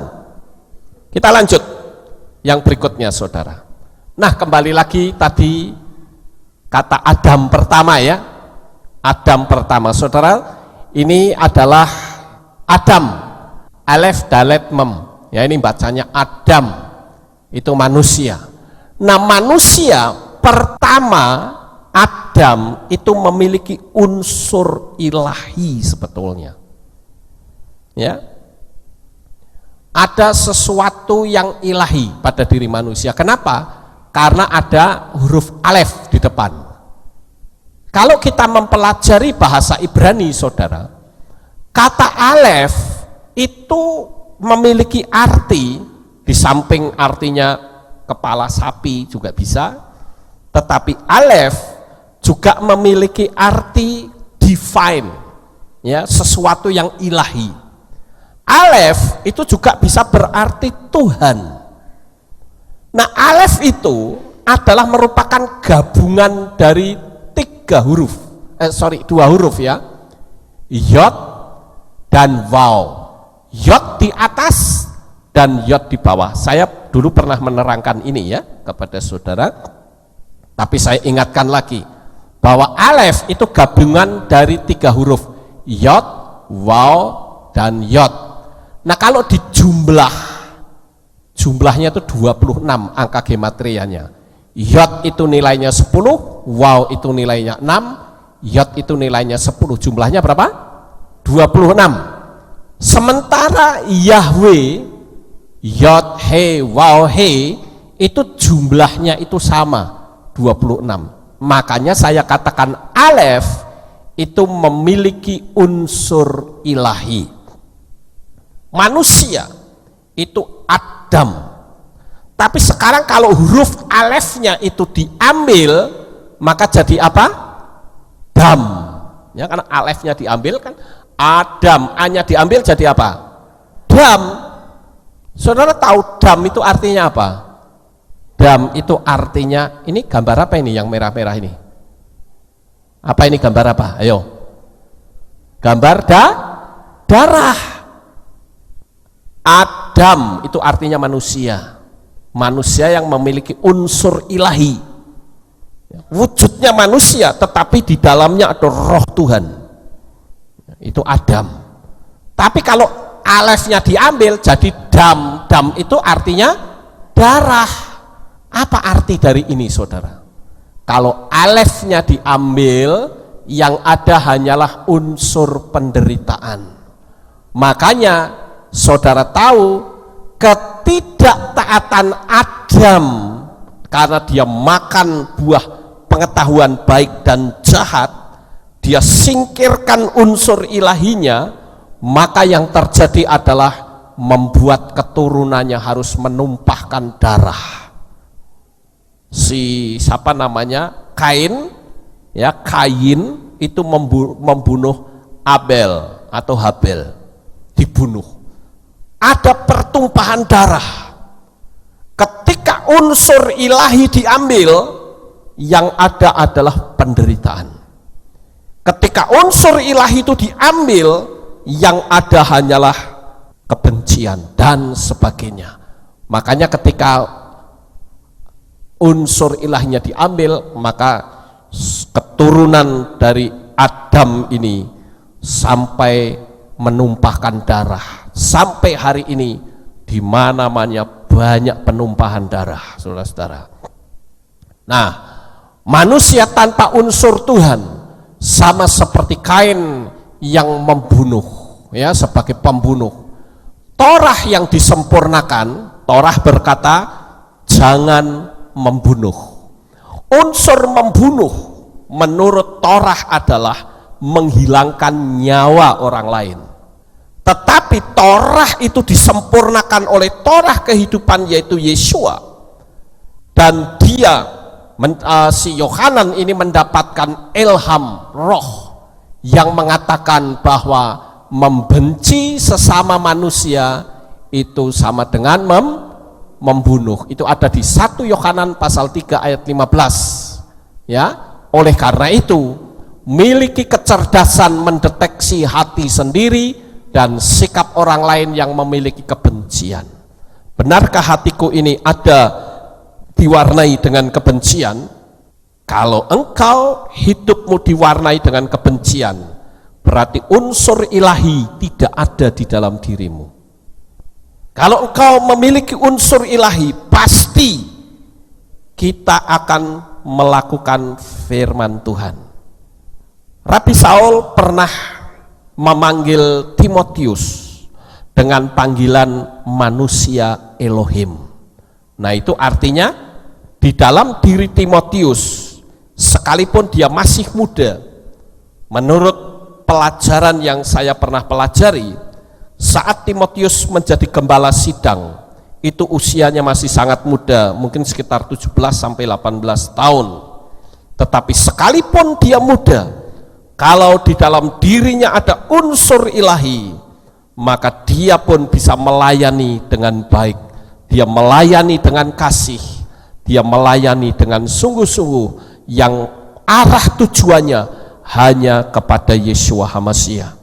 Speaker 1: Kita lanjut yang berikutnya, saudara. Nah kembali lagi tadi kata Adam pertama ya, Adam pertama, saudara, ini adalah Adam, Alef Dalet Mem, ya, ini bacanya Adam, itu manusia. Nah manusia pertama Adam itu memiliki unsur ilahi sebetulnya, ya. Ada sesuatu yang ilahi pada diri manusia. Kenapa? Karena ada huruf alef di depan. Kalau kita mempelajari bahasa Ibrani, saudara, kata alef itu memiliki arti, di samping artinya kepala sapi juga bisa, Tetapi alef juga memiliki arti divine, ya, sesuatu yang ilahi. Alef itu juga bisa berarti Tuhan. Nah, alef itu adalah merupakan gabungan dari dua huruf ya, yod dan waw. Yod di atas dan yod di bawah. Saya dulu pernah menerangkan ini ya kepada saudara, tapi saya ingatkan lagi bahwa alef itu gabungan dari 3 huruf, yod, waw, dan yod. Nah, kalau jumlahnya itu 26 angka gematrianya. Yod itu nilainya 10, waw itu nilainya 6, yod itu nilainya 10. Jumlahnya berapa? 26. Sementara Yahweh, yod, he, waw, he, itu jumlahnya itu sama, 26. Makanya saya katakan alef itu memiliki unsur ilahi. Manusia itu Adam, tapi sekarang kalau huruf alefnya itu diambil, maka jadi apa? Dam, ya, karena alefnya diambil kan Adam, A-nya diambil jadi apa? Dam. Saudara tahu dam itu artinya apa? Dam itu artinya, ini gambar apa ini yang merah-merah ini? Apa ini gambar apa? Ayo. Gambar darah. Adam itu artinya manusia. Manusia yang memiliki unsur ilahi. Wujudnya manusia, tetapi di dalamnya ada roh Tuhan. Itu Adam. Tapi kalau alefnya diambil jadi dam. Dam itu artinya darah. Apa arti dari ini, saudara? Kalau alefnya diambil, yang ada hanyalah unsur penderitaan. Makanya saudara tahu ketidaktaatan Adam karena dia makan buah pengetahuan baik dan jahat, dia singkirkan unsur ilahinya, maka yang terjadi adalah membuat keturunannya harus menumpahkan darah. Siapa namanya? Kain, ya, Kain itu membunuh Abel atau Habel, dibunuh. Ada pertumpahan darah. Ketika unsur ilahi diambil, yang ada adalah penderitaan. Ketika unsur ilahi itu diambil, yang ada hanyalah kebencian dan sebagainya. Makanya ketika unsur ilahinya diambil, maka keturunan dari Adam ini sampai menumpahkan darah. Sampai hari ini di mana-mana banyak penumpahan darah, saudara-saudara. Nah, manusia tanpa unsur Tuhan sama seperti Kain yang membunuh, ya, sebagai pembunuh. Torah yang disempurnakan, Torah berkata jangan membunuh. Unsur membunuh menurut Torah adalah menghilangkan nyawa orang lain. Tetapi Torah itu disempurnakan oleh Torah kehidupan, yaitu Yesua, dan dia si Yohanan ini mendapatkan ilham roh yang mengatakan bahwa membenci sesama manusia itu sama dengan membunuh. Itu ada di 1 Yohanan pasal 3 ayat 15. Ya, oleh karena itu miliki kecerdasan mendeteksi hati sendiri dan sikap orang lain yang memiliki kebencian. Benarkah hatiku ini ada diwarnai dengan kebencian? Kalau engkau hidupmu diwarnai dengan kebencian, berarti unsur ilahi tidak ada di dalam dirimu. Kalau engkau memiliki unsur ilahi, pasti kita akan melakukan firman Tuhan. Rabi Saul pernah memanggil Timotius dengan panggilan manusia Elohim. Nah, itu artinya di dalam diri Timotius, sekalipun dia masih muda, menurut pelajaran yang saya pernah pelajari, saat Timotius menjadi gembala sidang, itu usianya masih sangat muda, mungkin sekitar 17 sampai 18 tahun. Tetapi sekalipun dia muda, kalau di dalam dirinya ada unsur ilahi, maka dia pun bisa melayani dengan baik. Dia melayani dengan kasih, dia melayani dengan sungguh-sungguh, yang arah tujuannya hanya kepada Yeshua HaMashiach.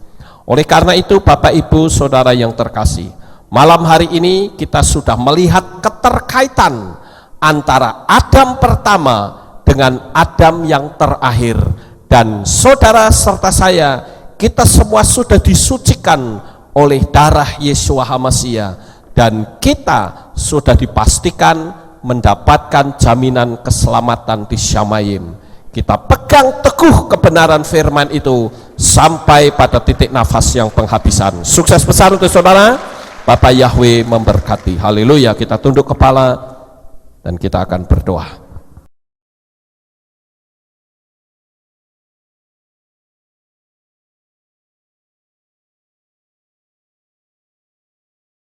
Speaker 1: Oleh karena itu, Bapak Ibu Saudara yang terkasih, malam hari ini kita sudah melihat keterkaitan antara Adam pertama dengan Adam yang terakhir. Dan saudara serta saya, kita semua sudah disucikan oleh darah Yeshua HaMashiach, dan kita sudah dipastikan mendapatkan jaminan keselamatan di Syamayim. Kita pegang teguh kebenaran firman itu sampai pada titik nafas yang penghabisan. Sukses besar untuk saudara. Bapak Yahweh memberkati. Haleluya. Kita tunduk kepala dan kita akan berdoa.